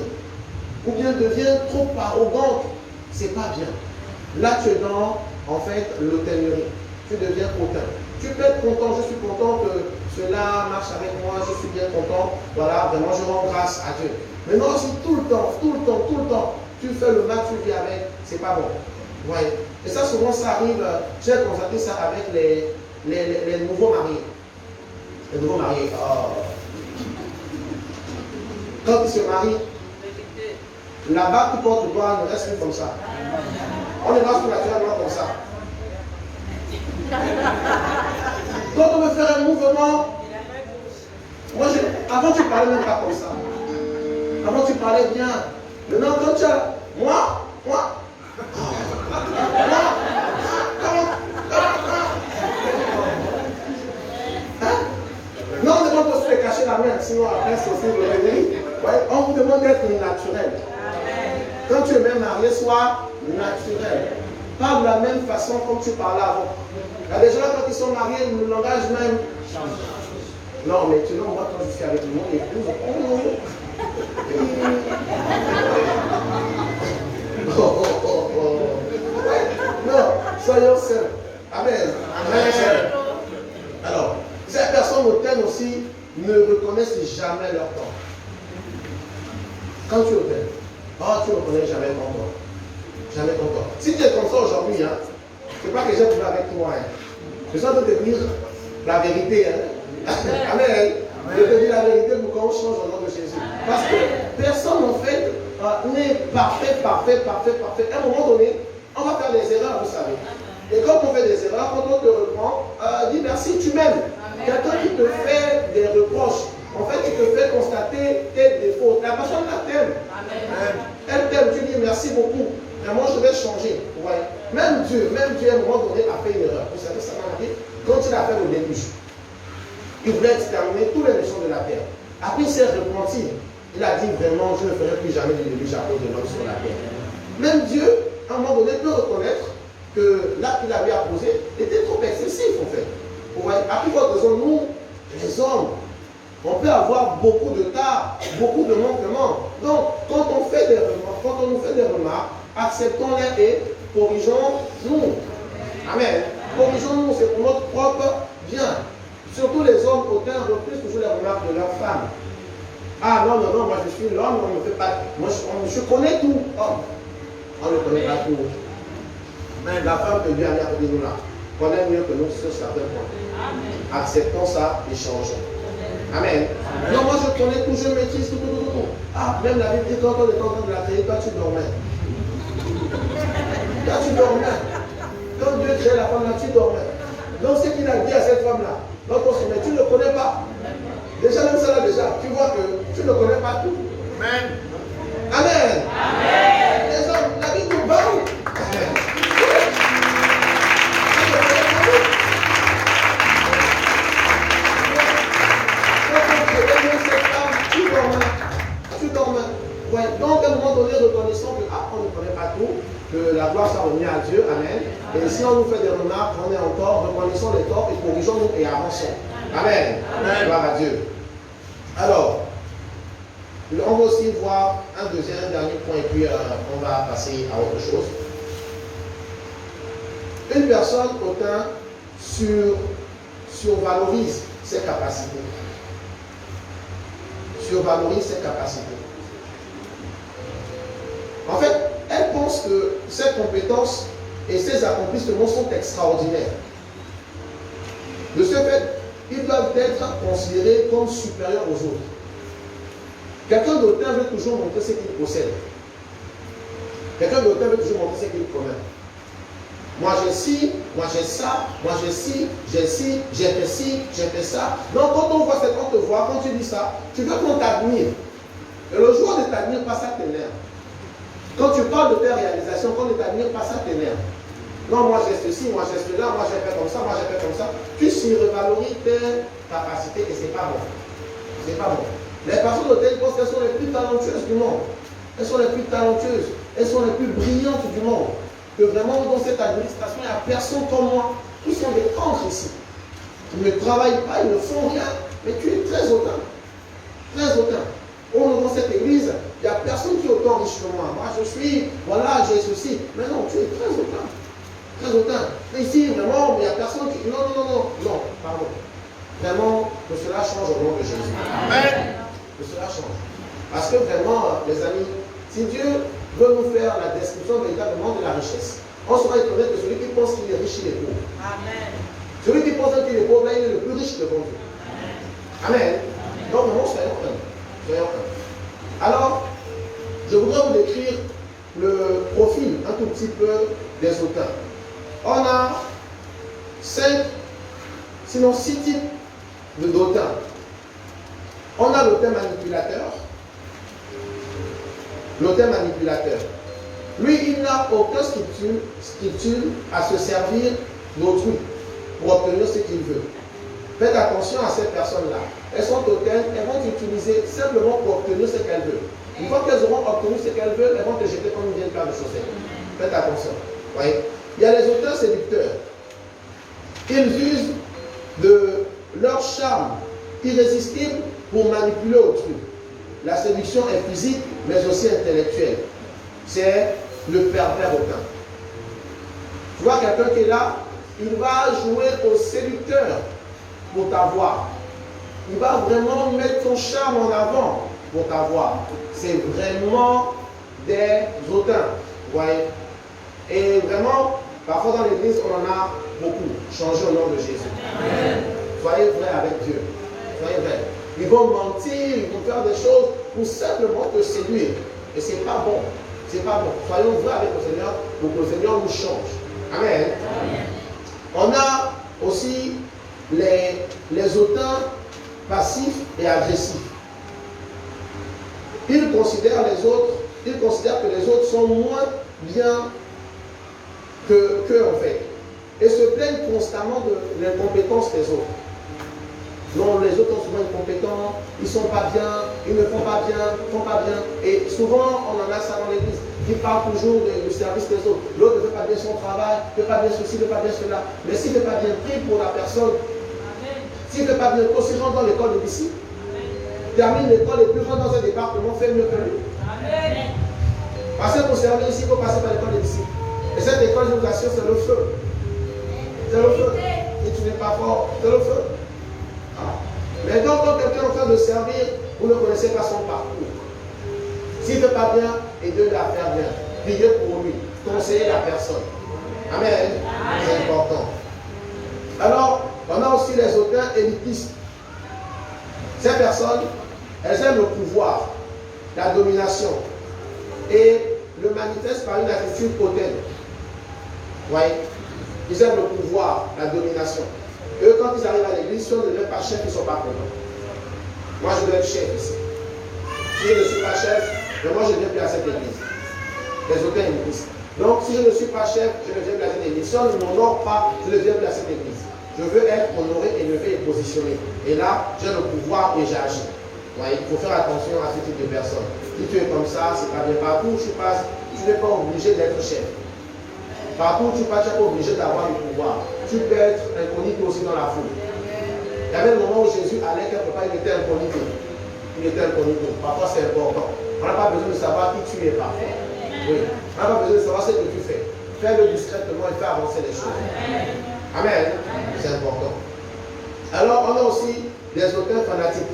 ou bien devient trop arrogante, c'est pas bien. Là, tu es dans, en fait, l'hautainerie. Tu deviens hautain. Tu peux être content, je suis content que cela marche avec moi, je suis bien content. Voilà, vraiment, je rends grâce à Dieu. Mais non, si tout le temps, tu fais le mal, tu vis avec, c'est pas bon. Ouais. Et ça, souvent, ça arrive, j'ai constaté ça avec les nouveaux mariés. Les nouveaux mariés. Oh. Quand ils se marient, la barbe qui porte le doigt ne reste plus comme ça. On est là naturellement comme ça. Quand on veut faire un mouvement, moi avant tu parlais même pas comme ça. Avant tu parlais bien. Maintenant quand tu as moi, non, on demande de se cacher la main, sinon après c'est aussi le réveil. Ouais, on vous demande d'être naturel. Quand tu es même marié, sois naturel. Parle de la même façon comme tu parlais avant. Il y a des gens quand ils sont mariés, le langage même change. Non, mais tu vois, moi quand je suis avec mon épouse, non, soyons seuls. Amen. Amen. Alors, ces personnes hautaines aussi ne reconnaissent jamais leur temps. Quand tu es hautaine, tu ne reconnais jamais ton temps. Jamais ton temps. Si tu es comme ça aujourd'hui, c'est pas que j'ai trouvé avec toi. Je suis en train de te dire la vérité. Amen. Je te dis la vérité pour qu'on change au nom de Jésus. Parce que personne en fait n'est parfait. À un moment donné, on va faire des erreurs, vous savez. Et quand on fait des erreurs, quand on te reprend, dis merci, tu m'aimes. Quelqu'un qui te fait des reproches, en fait, il te fait constater tes défauts. La personne t'aime. Elle t'aime, tu dis merci beaucoup. Vraiment, je vais changer. Ouais. Même Dieu, à un moment donné, a fait une erreur. Vous savez, ça m'a dit, quand il a fait le début, il voulait exterminer tous les méchants de la terre. Après, il s'est repenti. Il a dit vraiment, je ne ferai plus jamais de début à cause de l'homme sur la terre. Même Dieu, à un moment donné, peut reconnaître que l'acte qu'il avait apposé était trop excessif, en fait. Ouais. À plus forte raison, nous, les hommes, on peut avoir beaucoup de tard, beaucoup de manquements. Donc, quand on fait des remarques, quand on nous fait des remarques, acceptons-les et corrigeons-nous. Amen. Corrigeons-nous, c'est pour notre propre bien. Surtout les hommes hautains reprisent toujours les remarques de leurs femmes. Ah non, moi je suis l'homme, on ne fait pas. Moi je connais tout. Homme. On ne connaît pas tout. Mais la femme que Dieu a mis à côté de nous là, connaît mieux que nous sur certains points. Acceptons ça et changeons. Amen. Non, moi je connais tout, je maîtrise tout. Ah, même la Bible dit quand on est en train de la créer, toi tu dormais. Toi tu dormais. Quand Dieu créait la femme là, tu dormais. Donc ce qu'il a dit à cette femme là, donc on se met, tu ne connais pas. Déjà même ça là déjà, tu vois que tu ne connais pas tout. Amen. Amen. Amen. Les hommes, la Bible nous parle. Amen. Tu dormais. Ouais. Donc à un moment donné, reconnaissons que on ne connaît pas tout, que la gloire soit revenue à Dieu. Amen. Et si on nous fait des remarques, on est en tort, reconnaissons les torts et corrigeons-nous et avançons. Amen. Amen. Gloire à Dieu. Alors, on va aussi voir un dernier point et puis on va passer à autre chose. Une personne hautain survalorise ses capacités. Survalorise ses capacités. En fait, elle pense que ses compétences et ces accomplissements sont extraordinaires. De ce fait, ils doivent être considérés comme supérieurs aux autres. Quelqu'un d'autant veut toujours montrer ce qu'il possède. Quelqu'un d'autant veut toujours montrer ce qu'il commet. Moi j'ai ci, moi j'ai ça, moi j'ai ci, j'ai fait ci, j'ai fait ça. Donc quand on voit ça, quand on te voit, quand tu dis ça, tu veux qu'on t'admire. Et le jour où on ne t'admire pas, ça t'énerve. Quand tu parles de tes réalisations, quand on ne t'admire pas, ça t'énerve. Non, moi j'ai ceci, moi j'ai cela, moi j'ai fait comme ça, moi j'ai fait comme ça. Tu survalorises tes capacités et c'est pas bon. C'est pas bon. Les personnes auxquelles pensent qu'elles sont les plus talentueuses du monde. Elles sont les plus talentueuses. Elles sont les plus brillantes du monde. Que vraiment dans cette administration, il n'y a personne comme moi. Tous sont des cancres ici. Ils ne travaillent pas, ils ne font rien. Mais tu es très hautain. Très hautain. Dans cette église, il n'y a personne qui est autant riche que moi. Moi, je suis, voilà, j'ai ceci. Mais non, tu es très hautain. Très hautain. Mais ici, vraiment, il n'y a personne qui... Non, pardon. Vraiment, que cela change au nom de Jésus. Amen. Que cela change. Parce que vraiment, les amis, si Dieu veut nous faire la description véritablement de la richesse, on sera étonné que celui qui pense qu'il est riche, il est pauvre. Amen. Celui qui pense qu'il est pauvre, là, il est le plus riche devant Dieu. Amen. Donc, vraiment, soyons humbles. Soyons humbles. Alors, je voudrais vous décrire le profil un tout petit peu des auteurs. On a 5, sinon 6 types d'auteurs. On a l'auteur manipulateur. L'auteur manipulateur. Lui, il n'a aucun scripture à se servir d'autrui pour obtenir ce qu'il veut. Faites attention à ces personnes-là. Elles sont hautaines, elles vont t'utiliser simplement pour obtenir ce qu'elles veulent. Une fois qu'elles auront obtenu ce qu'elles veulent, elles vont te jeter comme une vieille paire de chaussettes. Faites attention. Voyez? Il y a les auteurs séducteurs. Ils usent de leur charme irrésistible pour manipuler autrui. La séduction est physique, mais aussi intellectuelle. C'est le pervers hautain. Tu vois quelqu'un qui est là, il va jouer au séducteur pour t'avoir. Il va vraiment mettre son charme en avant pour t'avoir. C'est vraiment des hautains. Vous voyez? Et vraiment, parfois dans l'église, on en a beaucoup. Changez au nom de Jésus. Amen. Soyez vrais avec Dieu. Soyez vrais. Ils vont mentir, ils vont faire des choses pour simplement te séduire. Et ce n'est pas bon. C'est pas bon. Soyons vrais avec le Seigneur pour que le Seigneur nous change. Amen. Amen. On a aussi les auteurs passifs et agressifs. Ils considèrent que les autres sont moins bien qu'eux en fait. Et se plaignent constamment de l'incompétence des autres. Non, les autres sont souvent incompétents, ils ne sont pas bien, ils ne font pas bien, Et souvent, on en a ça dans l'église, qui parle toujours du service des autres. L'autre ne fait pas bien son travail, ne fait pas bien ceci, ne fait pas bien cela. Mais s'il ne fait pas bien pris pour la personne, s'il ne fait pas bien, aussi rentre dans l'école de disciples, termine l'école et plus rentre dans un département, fait mieux que lui. Parce que pour servir ici, il faut passer par l'école des disciples. Et cette école, je vous assure, c'est le feu. C'est le feu. Et tu n'es pas fort, c'est le feu. Mais donc, quand quelqu'un est en train de servir, vous ne connaissez pas son parcours. S'il ne fait pas bien, aidez-le à faire bien. Priez pour lui. Conseillez la personne. Amen. C'est important. Alors, on a aussi les auteurs élitistes. Ces personnes, elles aiment le pouvoir, la domination. Et le manifestent par une attitude hautaine. Vous voyez? Ils aiment le pouvoir, la domination. Eux, quand ils arrivent à l'église, si on ne devient pas chef, ils ne sont pas contents. Moi, je dois être chef ici. Si je ne suis pas chef, mais moi, je ne viens plus à cette église. Les auteurs églises. Donc, si je ne suis pas chef, je ne viens plus à cette église. Si on ne m'honore pas, je ne viens plus à cette église. Je veux être honoré, élevé et positionné. Et là, j'ai le pouvoir et j'agis. Il faut faire attention à ce type de personnes. Si tu es comme ça, c'est pas bien. Partout où tu passes, tu n'es pas obligé d'être chef. Partout où tu passes, tu n'es pas obligé d'avoir du pouvoir. Tu peux être incognito aussi dans la foule. Il y avait le moment où Jésus allait quelque part, il était incognito. Il était incognito. Parfois c'est important. On n'a pas besoin de savoir qui tu es parfois. Oui. On n'a pas besoin de savoir ce que tu fais. Fais-le discrètement et fais avancer les choses. Amen. C'est important. Alors on a aussi des auteurs fanatiques.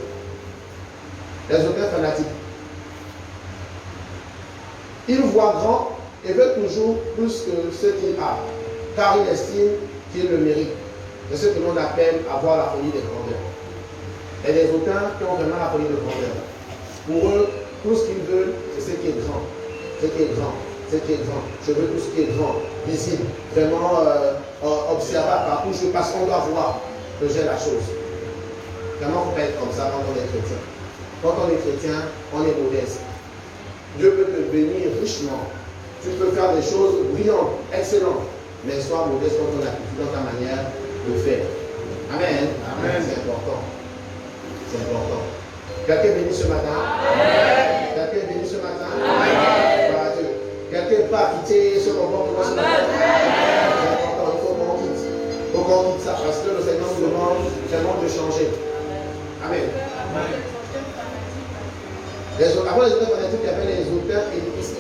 Les auteurs fanatiques. Ils voient grand et veut toujours plus que ce qu'il a, car il estime qu'il le mérite. C'est ce que l'on appelle avoir la folie des grandeurs. Et les auteurs qui ont vraiment la folie de grandeur, pour eux, tout ce qu'ils veulent, c'est ce qui est grand. Ce qui est grand. Ce qui est grand. Je veux tout ce qui est grand, visible, vraiment observable partout. Parce qu'on doit voir que j'ai la chose. Vraiment, il ne faut pas être comme ça quand on est chrétien. Quand on est chrétien, on est modeste. Dieu peut te bénir richement. Tu peux faire des choses brillantes, excellentes. Mais sois modeste dans ton attitude, dans ta manière de faire. Amen. Amen. C'est important. C'est important. Quelqu'un est béni ce matin? Amen. Quelqu'un est béni ce matin? Amen. Voilà Dieu. Quelqu'un n'est pas quitter ce comportement ce matin? C'est important. Il faut qu'on quitte. Il faut qu'on quitte ça parce que le Seigneur nous demande vraiment de changer. Amen. Amen. Avant les auteurs fanatiques, il y avait les auteurs élitistes.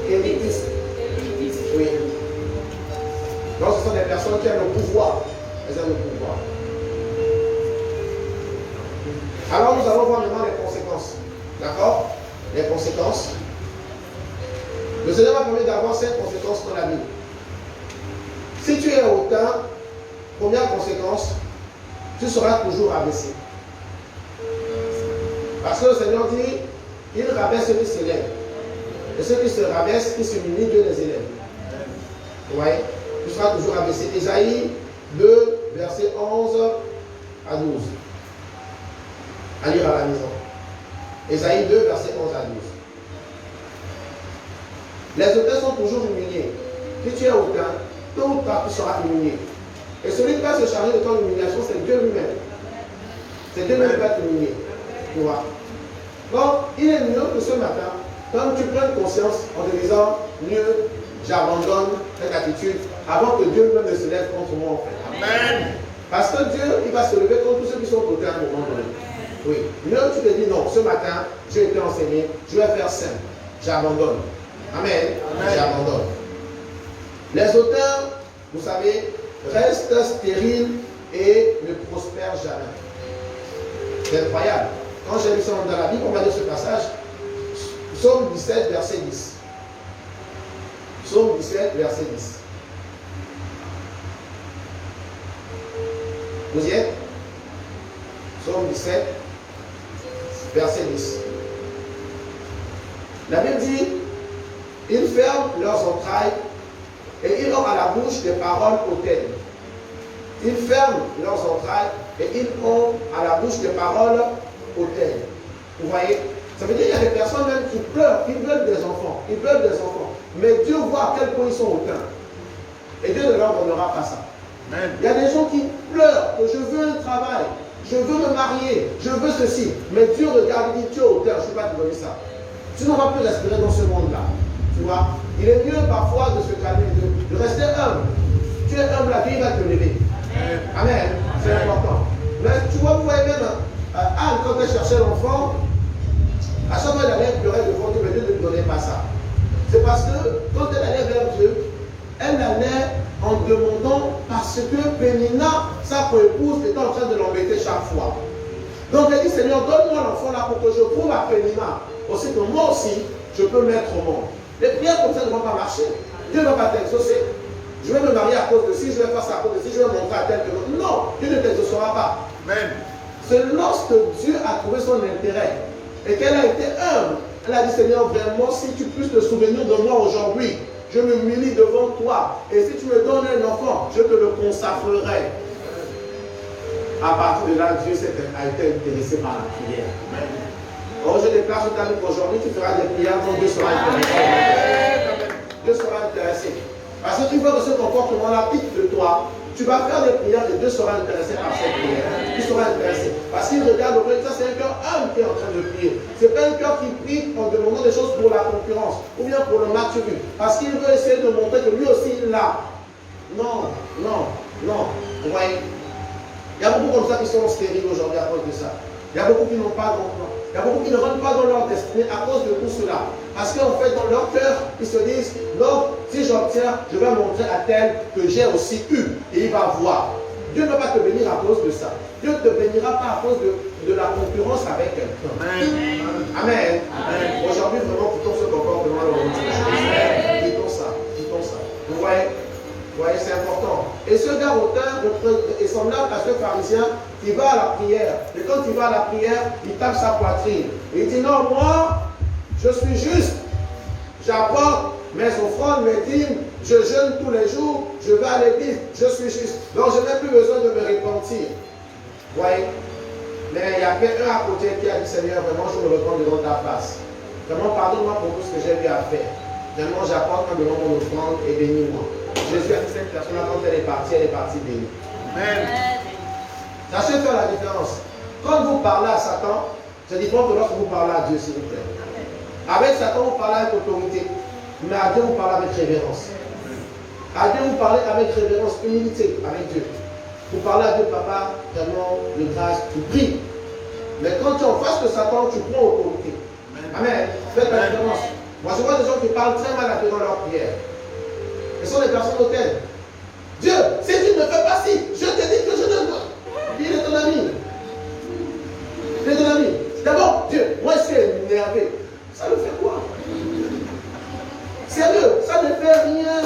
Élitistes. Oui. Donc ce sont des personnes qui ont le pouvoir. Elles ont le pouvoir. Alors nous allons voir maintenant les conséquences. D'accord? Les conséquences. Le Seigneur m'a permis d'avoir 5 conséquences dans la Bible. Si tu es hautain, première conséquence, tu seras toujours abaissé. Parce que le Seigneur dit, il rabaisse ceux qui s'élèvent. Et ceux qui se rabaissent, qui s'humilient, Dieu les élève. Vous voyez? Tu seras toujours abaissé. Ésaïe 2, versets 11 à 12. À lire à la maison. Ésaïe 2, versets 11 à 12. Les auteurs sont toujours humiliés. Si tu es hautain, tôt ou tard, tu seras humilié. Et celui qui va se charger de ton humiliation, c'est Dieu lui-même. C'est Dieu lui-même qui va t'humilier. Tu vois. Donc, il est mieux que ce matin, quand tu prennes conscience en te disant, mieux, j'abandonne cette attitude avant que Dieu lui-même ne se lève contre moi en fait. Amen. Parce que Dieu, il va se lever contre tous ceux qui sont côté à un moment donné. Oui. Mieux, tu te dis, non, ce matin, j'ai été enseigné, je vais faire simple. J'abandonne. Amen. Amen. J'abandonne. Les auteurs, vous savez, restent stériles et ne prospèrent jamais. C'est incroyable. Quand j'ai lu ça dans la Bible, on va lire ce passage. Psaume 17, verset 10. Psaume 17, verset 10. Vous y êtes? Psaume 17, verset 10. La Bible dit, ils ferment leurs entrailles et ils ont à la bouche des paroles hautaines. Ils ferment leurs entrailles et ils ont à la bouche des paroles hautaines. Vous voyez? Ça veut dire qu'il y a des personnes même qui pleurent, qui veulent des enfants, ils veulent des enfants. Mais Dieu voit à quel point ils sont hautains. Et Dieu ne leur donnera pas ça. Amen. Il y a des gens qui pleurent que je veux un travail, je veux me marier, je veux ceci. Mais Dieu regarde et dit, tu es hautain, je ne peux pas te donner ça. Tu n'auras plus respirer dans ce monde-là. Tu vois? Il est mieux parfois de se calmer, de rester humble. Tu es humble, la vie va te lever. Amen. C'est important. Mais tu vois, vous voyez même, Anne, quand elle cherchait l'enfant, à chaque fois elle allait pleurer devant Dieu, mais Dieu ne lui donnait pas ça. C'est parce que quand elle allait vers Dieu, elle allait en demandant parce que Pénina, sa co-épouse, était en train de l'embêter chaque fois. Donc elle dit, Seigneur, donne-moi l'enfant là pour que je prouve à Pénina aussi que moi aussi, je peux mettre au monde. Les prières comme ça ne vont pas marcher. Dieu ne va pas t'exaucer. Je vais me marier à cause de ci, je vais faire ça à cause de ci, je vais montrer à tel que l'autre. Non, Dieu ne t'exaucera pas. Amen. C'est lorsque Dieu a trouvé son intérêt et qu'elle a été humble. Elle a dit, Seigneur, vraiment, si tu puisses te souvenir de moi aujourd'hui, je m'humilie devant toi. Et si tu me donnes un enfant, je te le consacrerai. À partir de là, Dieu a été intéressé par la prière. Or, je déclare sur ta vie qu'aujourd'hui, tu feras des prières dont Dieu sera intéressé. Dieu sera intéressé. Parce que tu vois que ce comportement-là pique de toi. Tu vas faire des prières et Dieu sera intéressé par cette prière. Il sera intéressé. Parce qu'il regarde au ça, c'est un cœur humble qui est en train de prier. Ce n'est pas un cœur qui prie en demandant des choses pour la concurrence ou bien pour le martyr. Parce qu'il veut essayer de montrer que lui aussi il l'a. Non, non, non. Vous voyez? Il y a beaucoup comme ça qui sont stériles aujourd'hui à cause de ça. Il y a beaucoup qui n'ont pas d'enfant. Il y a beaucoup qui ne rentrent pas dans leur destinée à cause de tout cela. Parce qu'en fait, dans leur cœur, ils se disent, donc, si j'obtiens, je vais montrer à tel que j'ai aussi eu. Et il va voir. Dieu ne va pas te bénir à cause de ça. Dieu ne te bénira pas à cause de la concurrence avec quelqu'un. Amen. Amen. Amen. Aujourd'hui, vraiment, quittons ce comportement dans le nom de Jésus. voyez, c'est important. Et ce gars hautain est semblable à ce pharisien qui va à la prière. Et quand il va à la prière, il tape sa poitrine. Et il dit non, moi, je suis juste. J'apporte mes offrandes, mes dîmes, je jeûne tous les jours, je vais à l'église, je suis juste. Donc je n'ai plus besoin de me repentir. Vous voyez? Mais il y a quelqu'un à côté qui a dit Seigneur, vraiment, je me repens devant ta face. Vraiment, pardonne-moi pour tout ce que j'ai eu à faire. Vraiment, j'apporte devant mon offrande et bénis-moi. Jésus a dit cette personne-là, quand elle est partie bénie. Amen. Sachez faire la différence. Quand vous parlez à Satan, c'est différent de lorsque vous parlez à Dieu, s'il vous plaît. Avec Satan, vous parlez avec autorité. Mais à Dieu, vous parlez avec révérence. À Dieu, vous parlez avec révérence, humilité, avec Dieu. Vous parlez à Dieu, papa, vraiment, de grâce, tu pries. Mais quand tu es en face de Satan, tu prends autorité. Amen. Faites la différence. Moi, je vois des gens qui parlent très mal à Dieu dans leur prière. Ce sont des personnes hautaines. Dieu, si tu ne fais pas ci, je te dis que je ne dois. Il est ton ami. Il est ton ami. D'abord, Dieu, moi, je suis énervé. Ça me fait quoi? Sérieux, ça ne fait rien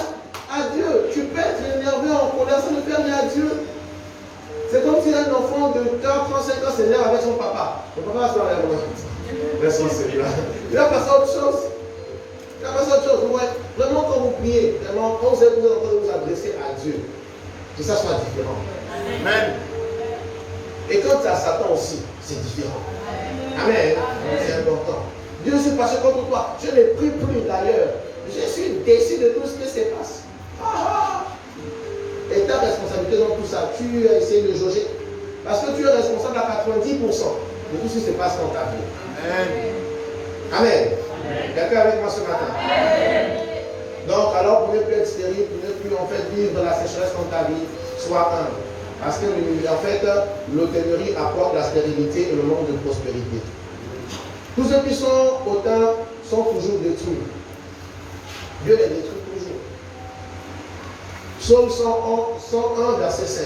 à Dieu. Tu peux être énervé, en colère, ça ne fait rien à Dieu. C'est comme si un enfant de 35 ans s'énerve avec son papa. Le papa va se faire la laisse-moi celui-là. Il va passer à autre chose. Il va passer à autre chose. Vous voyez, vraiment, quand vous priez, vraiment, quand vous êtes en train de vous adresser à Dieu, que ça soit différent. Amen. Et quand tu as Satan aussi, c'est différent. Amen. C'est important. Dieu s'est passé contre toi. Je n'ai pris plus d'ailleurs. Je suis déçu de tout ce qui se passe. Et ta responsabilité dans tout ça, tu as essayé de jauger. Parce que tu es responsable à 90% de tout ce qui se passe dans ta vie. Amen. Amen. Quelqu'un avec moi ce matin? Amen. Donc, alors, pour ne plus être stérile, pour ne plus en fait vivre la sécheresse dans ta vie, sois humble. Parce que en fait, l'hautainerie apporte la stérilité et le manque de prospérité. Tous ceux qui sont hautains sont toujours détruits. Dieu les détruit toujours. Psaume 101, verset 5.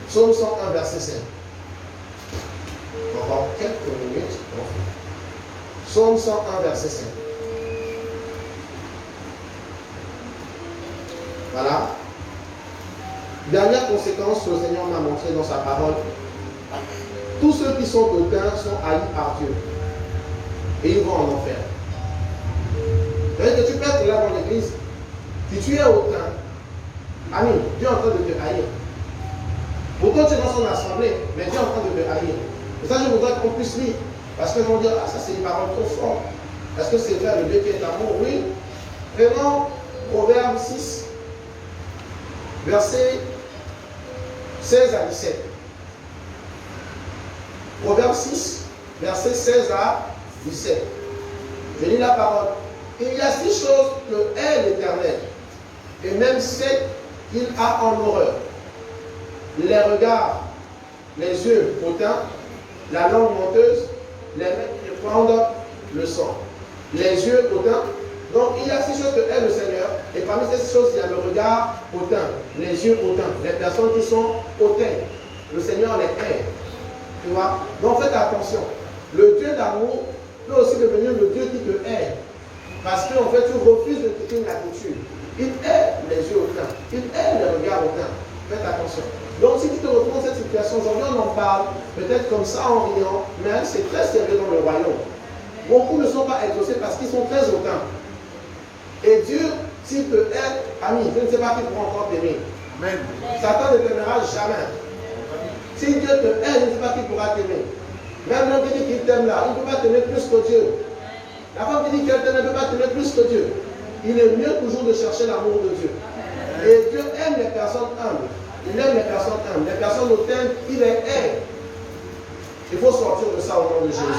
Psaume 101, verset 5. On va avoir quelques minutes. Psaume 101, verset 5. Voilà. Dernière conséquence que le Seigneur m'a montré dans sa parole. Tous ceux qui sont hautains sont haïs par Dieu. Et ils vont en enfer. C'est-à-dire que tu peux être là dans l'église. Si tu es hautain, ami, Dieu est en train de te haïr. Pourtant tu es dans son assemblée, mais Dieu est en train de te haïr. Et ça, je voudrais qu'on puisse lire. Parce que vont dire, ah, ça c'est une parole trop forte. Est-ce que c'est vrai, le Dieu qui est amour? Oui. Vraiment, Proverbe 6, verset 16 à 17. Proverbe 6, verset 16 à 17. Je lis la parole. Il y a 6 choses que hait l'Éternel, et même 7 qu'il a en horreur. Les regards, les yeux hautains, la langue menteuse, les mains qui répandent le sang. Les yeux hautains. Donc il y a 6 choses que hait le Seigneur, et parmi ces 6 choses, il y a le regard hautain, les yeux hautains, les personnes qui sont hautaines. Le Seigneur les hait. Tu vois? Donc faites attention. Le Dieu d'amour peut aussi devenir le Dieu qui te hait. Parce qu'en fait, tu refuses de quitter une attitude. Il hait les yeux hautains. Il hait les regards hautains. Faites attention. Donc, si tu te retrouves dans cette situation, aujourd'hui, on en parle, peut-être comme ça en riant, mais c'est très sérieux dans le royaume. Beaucoup ne sont pas exaucés parce qu'ils sont très hautains. Et Dieu, s'il te hait, ami, je ne sais pas qui pourra encore t'aimer. Satan ne t'aimera jamais. Si Dieu te hait, je ne sais pas qui pourra t'aimer. Même l'homme qui dit qu'il t'aime là, il ne peut pas t'aimer plus que Dieu. La femme qui dit qu'elle ne peut pas t'aimer plus que Dieu. Il est mieux toujours de chercher l'amour de Dieu. Et Dieu aime les personnes humbles. Il aime les personnes humbles. Les personnes hautaines, il les hait. Il faut sortir de ça au nom de Jésus.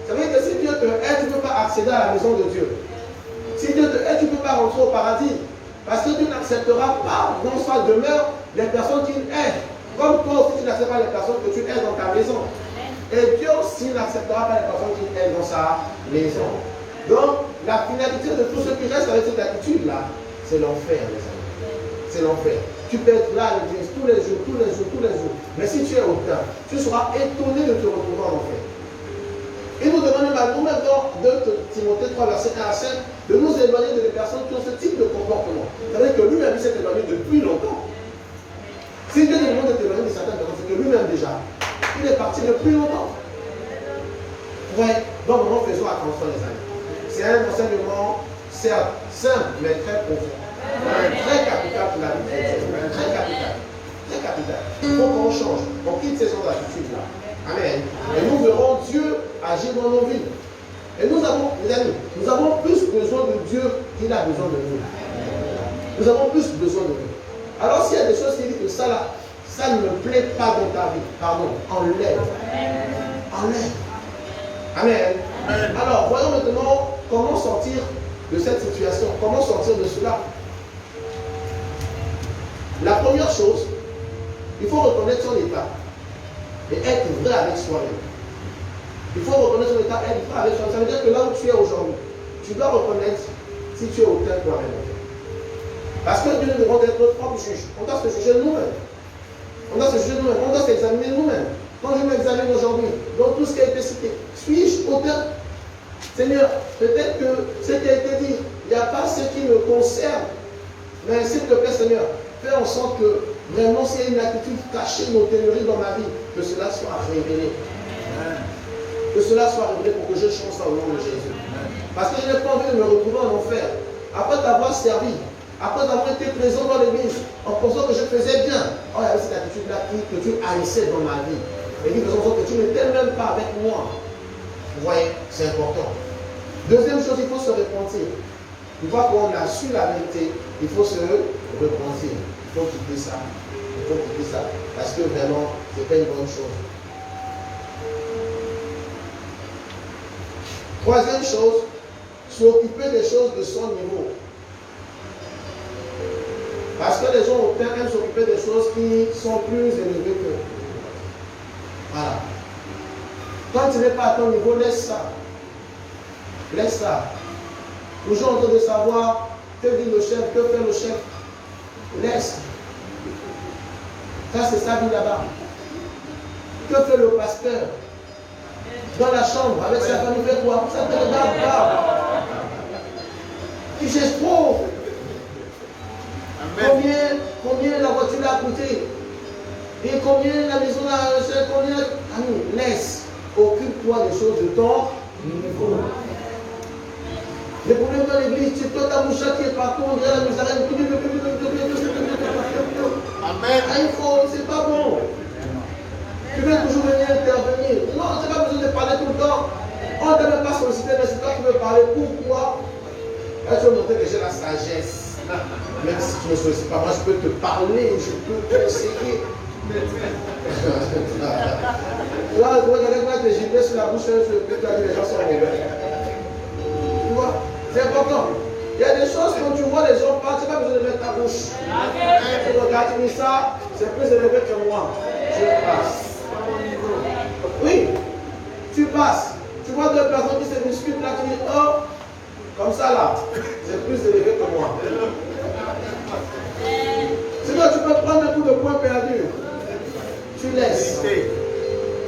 Ça veut dire que si Dieu te hait, tu ne peux pas accéder à la maison de Dieu. Si Dieu te hait, tu ne peux pas rentrer au paradis. Parce que tu n'accepteras pas dans sa demeure les personnes qui hait. Comme toi aussi, tu n'acceptes pas les personnes que tu hais dans ta maison. Et Dieu aussi n'acceptera pas les personnes qui hait dans sa maison. Donc, la finalité de tous ceux qui restent avec cette attitude-là, c'est l'enfer, les amis. C'est l'enfer. Tu peux être là à l'église tous les jours, tous les jours, tous les jours. Mais si tu es hautain, tu seras étonné de te retrouver en enfer. Il nous demande même dans 2 Timothée 3, verset 1 à 5, de nous éloigner des personnes qui ont ce type de comportement. C'est-à-dire que lui-même s'est éloigné depuis longtemps. Si Dieu nous demande de t'éloigner de certaines personnes, c'est que lui-même déjà, il est parti depuis longtemps. Ouais, donc nous faisons attention les amis. C'est un enseignement, certes, simple, mais très profond. Très capital pour la vie chrétienne. Très capital. Très capital. Il faut qu'on change. On quitte ces genres d'attitudes-là. Amen. Et nous verrons Dieu agir dans nos vies. Et nous avons, les amis, nous avons plus besoin de Dieu qu'il a besoin de nous. Nous avons plus besoin de nous. Alors s'il y a des choses qui disent que ça là, ça ne me plaît pas dans ta vie, pardon, enlève. Enlève. Amen. Alors, voyons maintenant comment sortir de cette situation, comment sortir de cela. La première chose, il faut reconnaître son état et être vrai avec soi-même. Il faut reconnaître son état et être vrai avec soi-même. Ça veut dire que là où tu es aujourd'hui, tu dois reconnaître si tu es auteur toi-même. Parce que Dieu nous demande d'être notre propre juge. On doit se juger nous-mêmes. On doit se juger nous-mêmes. On doit s'examiner nous-mêmes. Quand je m'examine aujourd'hui, dans tout ce qui a été cité, suis-je auteur? Seigneur, peut-être que ce qui a été dit, il n'y a pas ce qui me concerne. Mais s'il te plaît, Seigneur, fais en sorte que vraiment s'il y a une attitude cachée, une théorie dans ma vie, que cela soit révélé. Que cela soit révélé pour que je change ça au nom de Jésus. Parce que je n'ai pas envie de me retrouver en enfer. Après t'avoir servi, après avoir été présent dans l'église, en pensant que je faisais bien. Oh, il y avait cette attitude-là que tu haïssais dans ma vie. Et dit faisant en sorte que tu n'étais même pas avec moi. Vous voyez, c'est important. Deuxième chose, il faut se repentir. Une fois qu'on a su la vérité, il faut se repentir. Il faut quitter ça. Il faut quitter ça. Parce que vraiment, ce n'est pas une bonne chose. Troisième chose, s'occuper des choses de son niveau. Parce que les gens aiment s'occuper des choses qui sont plus élevées que. Voilà. Quand tu n'es pas à ton niveau, laisse ça. Laisse ça. Toujours en train de savoir que dit le chef, que fait le chef. Laisse. Ça, c'est sa vie là-bas. Que fait le pasteur? Dans la chambre, avec sa famille, fait quoi? Ça ne te regarde pas. Tu cherches trop. Combien la voiture a coûté? Et combien la maison a acheté? Combien? Ami, laisse. Occupe-toi des choses de ton niveau. Les problèmes dans l'église, c'est toi ta moucha qui est partout, on dirait la musarène. Amen. Ah, il faut, c'est pas bon. Tu veux toujours venir intervenir. Non, tu n'as pas besoin de parler tout le temps. On ne t'a même pas sollicité, mais c'est toi qui veux parler. Pourquoi? Là, tu veux montrer que j'ai la sagesse. Même si tu ne me sollicites pas, moi je peux te parler, je peux te conseiller. Là, tu vois, quelqu'un va te gifler sur la bouche, je peux te dire les gens sont mauvais. Tu vois, c'est important. Il y a des choses, quand tu vois les gens parler, tu n'as pas besoin de mettre ta bouche. Tu regardes, tu dis ça, c'est plus élevé que moi. Je passe. Oui, tu passes. Tu vois deux personnes qui se discutent là, tu dis, oh, comme ça là, c'est plus élevé que moi. Sinon, tu peux prendre un coup de poing perdu. Tu laisses.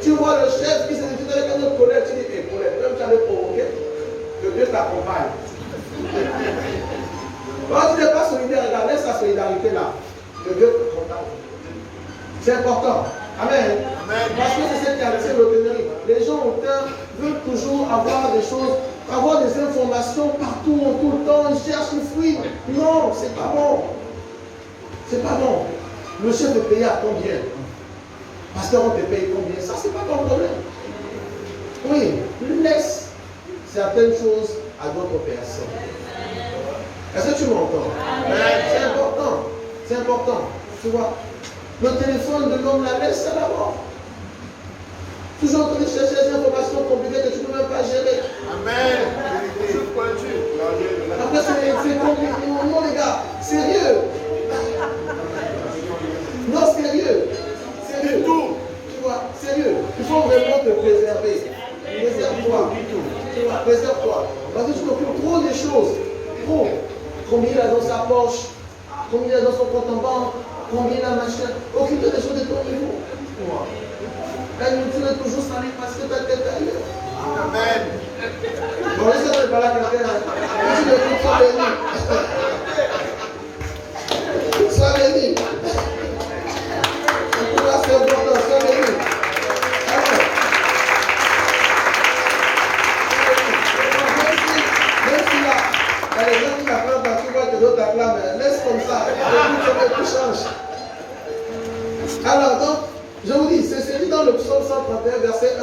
Tu vois le chef qui se discute avec un autre collègue, tu dis, hé, collègue, même tu avais provoqué, que Dieu t'accompagne. Quand tu n'es pas solidaire, regarde, laisse sa solidarité là. Que Dieu t'accompagne. C'est important. Amen. Amen. Parce que c'est cette qualité de l'automnerie. Les gens veulent toujours avoir des choses, avoir des informations partout, tout le temps. Ils cherchent le fruit. Non, c'est pas bon. C'est pas bon. Le chef est payé à combien? Pasteur, on te paye combien? Ça, c'est pas ton problème. Oui, laisse certaines choses à d'autres personnes. Est-ce que tu m'entends? C'est important. C'est important. Tu vois? Le téléphone de l'homme, la laisse, ça d'abord. Toujours en train de chercher des informations compliquées que tu ne peux même pas gérer. Amen. Après, c'est compliqué. Non, les gars, sérieux. Non, sérieux. Sérieux. Tu vois, sérieux. Il faut vraiment te préserver. Préserve-toi. Préserve-toi. Parce que tu t'occupes trop des choses. Trop. Combien il a dans sa poche, combien il a dans son compte en banque, combien il a machin. Occupe-toi des choses de ton niveau. La nourriture est toujours salée parce que ta tête ailleurs. Amen. Bon, laissez-moi parler à quelqu'un. Dis le coup, sois béni. Sois béni. Là, c'est important, sois béni. Même si là, il y a les gens qui t'acclament parce que tu vois que d'autres t'acclament, laisse comme ça. Tout change. Alors, donc, je vous dis, c'est dit dans le psaume 131, verset 1.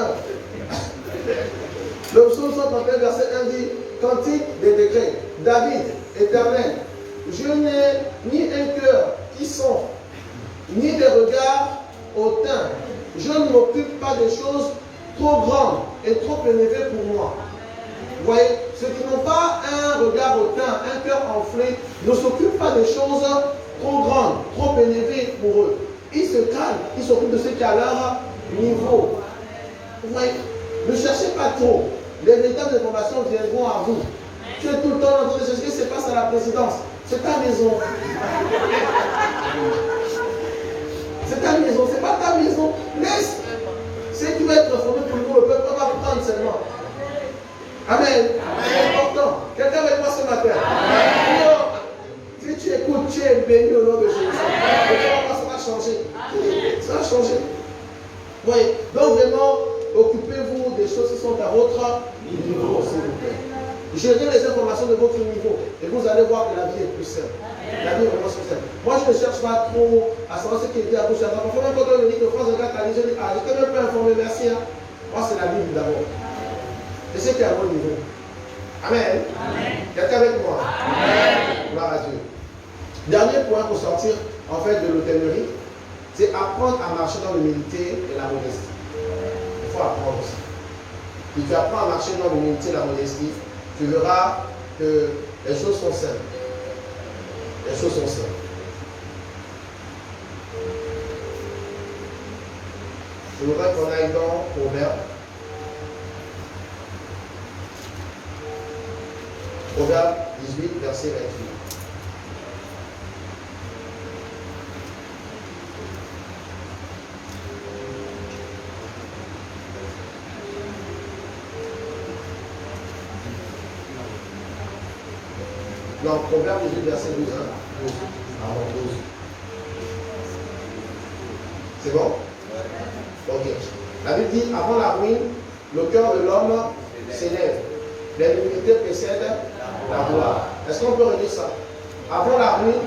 Le psaume 131, verset 1 dit, Cantique des décrets, David, Éternel, je n'ai ni un cœur qui songe, ni des regards hautains. Je ne m'occupe pas des choses trop grandes et trop élevées pour moi. Vous voyez, ceux qui n'ont pas un regard hautain, un cœur enflé, ne s'occupent pas des choses trop grandes, trop élevées pour eux. Ils se calment, ils s'occupent de ce qui est à leur niveau. Vous voyez, ne cherchez pas trop. Les véritables informations viendront à vous. Tu es tout le temps en train de chercher ce qui se passe à la présidence. C'est ta maison. C'est ta maison, c'est pas ta maison. Laisse. C'est qui va être formé pour nous, le peuple va prendre seulement. Amen. C'est important. Quelqu'un avec moi ce matin. Amen. Si tu écoutes, tu es béni au nom de Jésus. Et ça va changer. Ça va changer. Oui. Donc vraiment, occupez-vous des choses qui sont à votre niveau, s'il vous plaît. Gérez les informations de votre niveau et vous allez voir que la vie est plus simple. La vie est vraiment plus simple. Moi, je ne cherche pas trop à savoir ce qui était à gauche et à droite. Parfois, même quand on me dit que France 24 a dit, je dis, ah, j'étais même pas informé, merci. Hein. Moi, c'est la Bible d'abord. Et c'est qui est à mon niveau. Amen. Quelqu'un avec moi. Amen. Gloire à Dieu. Dernier point pour sortir en fait de l'hôtellerie, c'est apprendre à marcher dans l'humilité et la modestie. Il faut apprendre ça. Si tu apprends à marcher dans l'humilité et la modestie, tu verras que les choses sont simples. Les choses sont simples. Je voudrais qu'on aille dans Proverbe. Proverbe 18, verset 28. Non, Proverbe 18, verset 12. 12. Pardon, 12. C'est bon? Ok. La Bible dit, avant la ruine, le cœur de l'homme s'élève. L'humilité précède la gloire. Est-ce qu'on peut redire ça? Avant la ruine,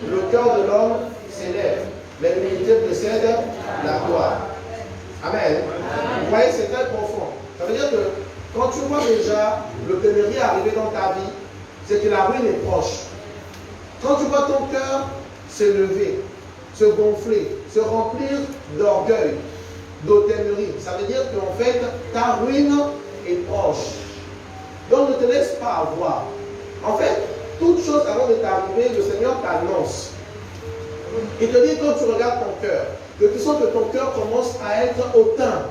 le cœur de l'homme s'élève. L'humilité précède la gloire. Amen. Vous voyez, c'est très profond. Ça veut dire que quand tu vois déjà le pénurie arriver dans ta vie, c'est que la ruine est proche. Quand tu vois ton cœur s'élever, se gonfler, se remplir d'orgueil, d'hôtellerie, ça veut dire qu'en fait, ta ruine est proche. Donc ne te laisse pas avoir. En fait, toute chose avant de t'arriver, le Seigneur t'annonce. Il te dit quand tu regardes ton cœur, que tu sens que ton cœur commence à être hautain.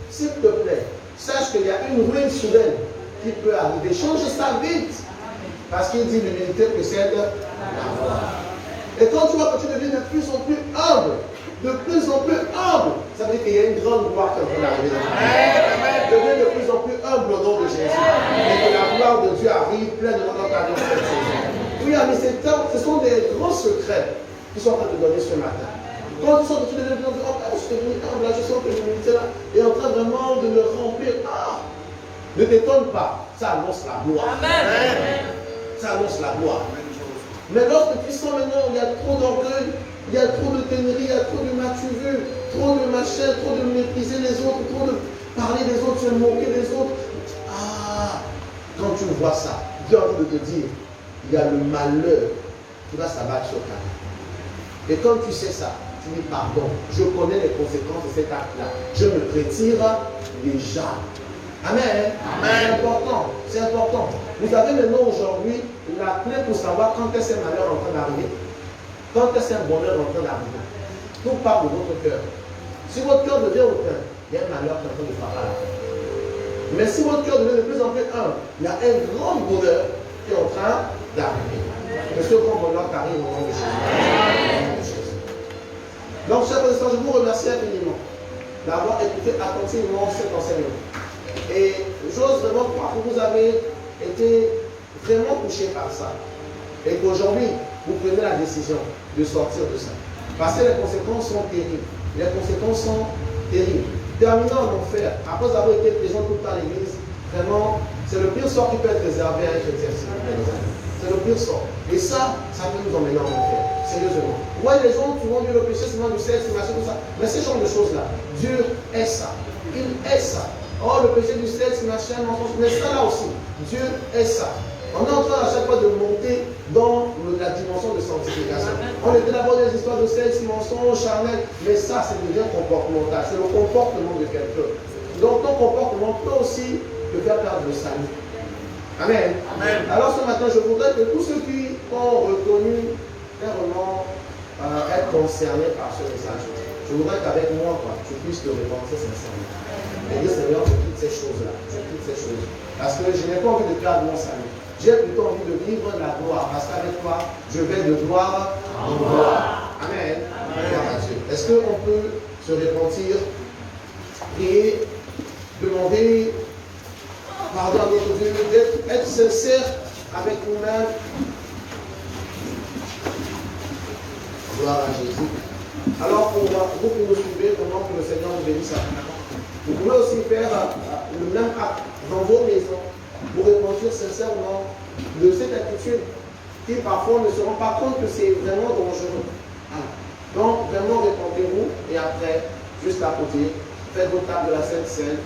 S'il te plaît, sache qu'il y a une ruine soudaine qui peut arriver. Change ça vite. Parce qu'il dit l'humilité précède la gloire. Et quand tu vois que tu deviens de plus en plus humble, ça veut dire qu'il y a une grande gloire qui est en train d'arriver dans ta vie. Deviens de plus en plus humble au nom de Jésus. Et que la gloire de Dieu arrive pleinement dans ta vie cette saison. Oui, mais ce sont des grands secrets qui sont en train de donner ce matin. Quand tu sens que tu deviens de plus en plus humble, je suis devenu humble, là, je sens que l'humilité là est en train vraiment de me remplir. Ne t'étonne pas, ça annonce la gloire. Amen. Ça annonce la gloire. Mais lorsque tu sens maintenant, il y a trop d'orgueil, il y a trop de ténèbres, il y a trop de matu-vu, trop de machin, trop de mépriser les autres, trop de parler des autres, se moquer des autres. Quand tu vois ça, Dieu est en train de te dire, il y a le malheur qui va s'abattre sur ta vie. Et quand tu sais ça, tu dis pardon, je connais les conséquences de cet acte-là. Je me retire déjà. Amen. C'est important. C'est important. Vous avez maintenant aujourd'hui la clé pour savoir quand est-ce un malheur en train d'arriver, quand est-ce un bonheur en train d'arriver. Tout part de votre cœur. Si votre cœur devient hautain, il y a un malheur qui est en train de frapper à la fin. Mais si votre cœur devient de plus en plus humble, il y a un grand bonheur qui est en train d'arriver. Que ce grand bonheur t'arrive au nom de Jésus. Donc, chers frères et sœurs, je vous remercie infiniment d'avoir écouté attentivement cet enseignement. Et j'ose vraiment croire que vous avez été vraiment touché par ça. Et qu'aujourd'hui, vous prenez la décision de sortir de ça. Parce que les conséquences sont terribles. Les conséquences sont terribles. Terminer en enfer, après avoir été présent tout le temps à l'église, vraiment, c'est le pire sort qui peut être réservé à un chrétien. C'est le pire sort. Et ça peut nous emmener en enfer. Sérieusement. Vous voyez, les gens souvent disent le péché, c'est du sexe, c'est tout ça. Mais ce genre de choses-là, Dieu est ça. Il est ça. Oh, le péché du sexe, machin, mensonge, mais ça là aussi, Dieu est ça. On est en train à chaque fois de monter dans la dimension de sanctification. On était d'abord des histoires de sexe, mensonge, charnel, mais ça, c'est devient comportemental. C'est le comportement de quelqu'un. Donc ton comportement peut aussi te faire perdre le salut. Amen. Amen. Alors ce matin, je voudrais que tous ceux qui ont reconnu clairement être concernés par ce message, je voudrais qu'avec moi, tu puisses te repentir sincèrement. Et dire, Seigneur, je quitte ces choses-là. Je quitte ces choses. Parce que je n'ai pas envie de perdre mon salut. J'ai plutôt envie de vivre la gloire. Parce qu'avec toi, je vais de gloire en gloire. Amen. Amen. Est-ce qu'on peut se repentir et demander pardon à notre Dieu, être sincère avec nous-mêmes? Gloire à Jésus. Alors, vous qui nous suivez, pendant que le Seigneur nous bénisse, vous pouvez aussi faire le même acte dans vos maisons pour repentir sincèrement de cette attitude qui parfois ne se rend pas compte que c'est vraiment dangereux. Donc, vraiment, repentez-vous et après, juste à côté, faites vos tables de la Sainte Seine,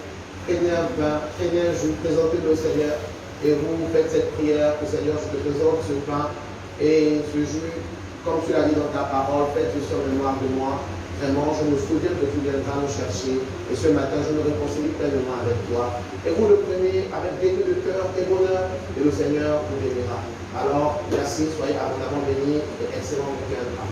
prenez un pain, prenez un jus, présentez-le au Seigneur et vous faites cette prière que Seigneur, je te présente ce pain et ce jus. Comme tu l'as dit dans ta parole, faites-le sur mémoire de moi. Vraiment, je me souviens que tu viendras nous chercher. Et ce matin, je me réconcilie pleinement avec toi. Et vous le prenez avec gaieté de cœur et bonheur. Et le Seigneur vous bénira. Alors, merci, soyez abondamment bénis et excellent week-end.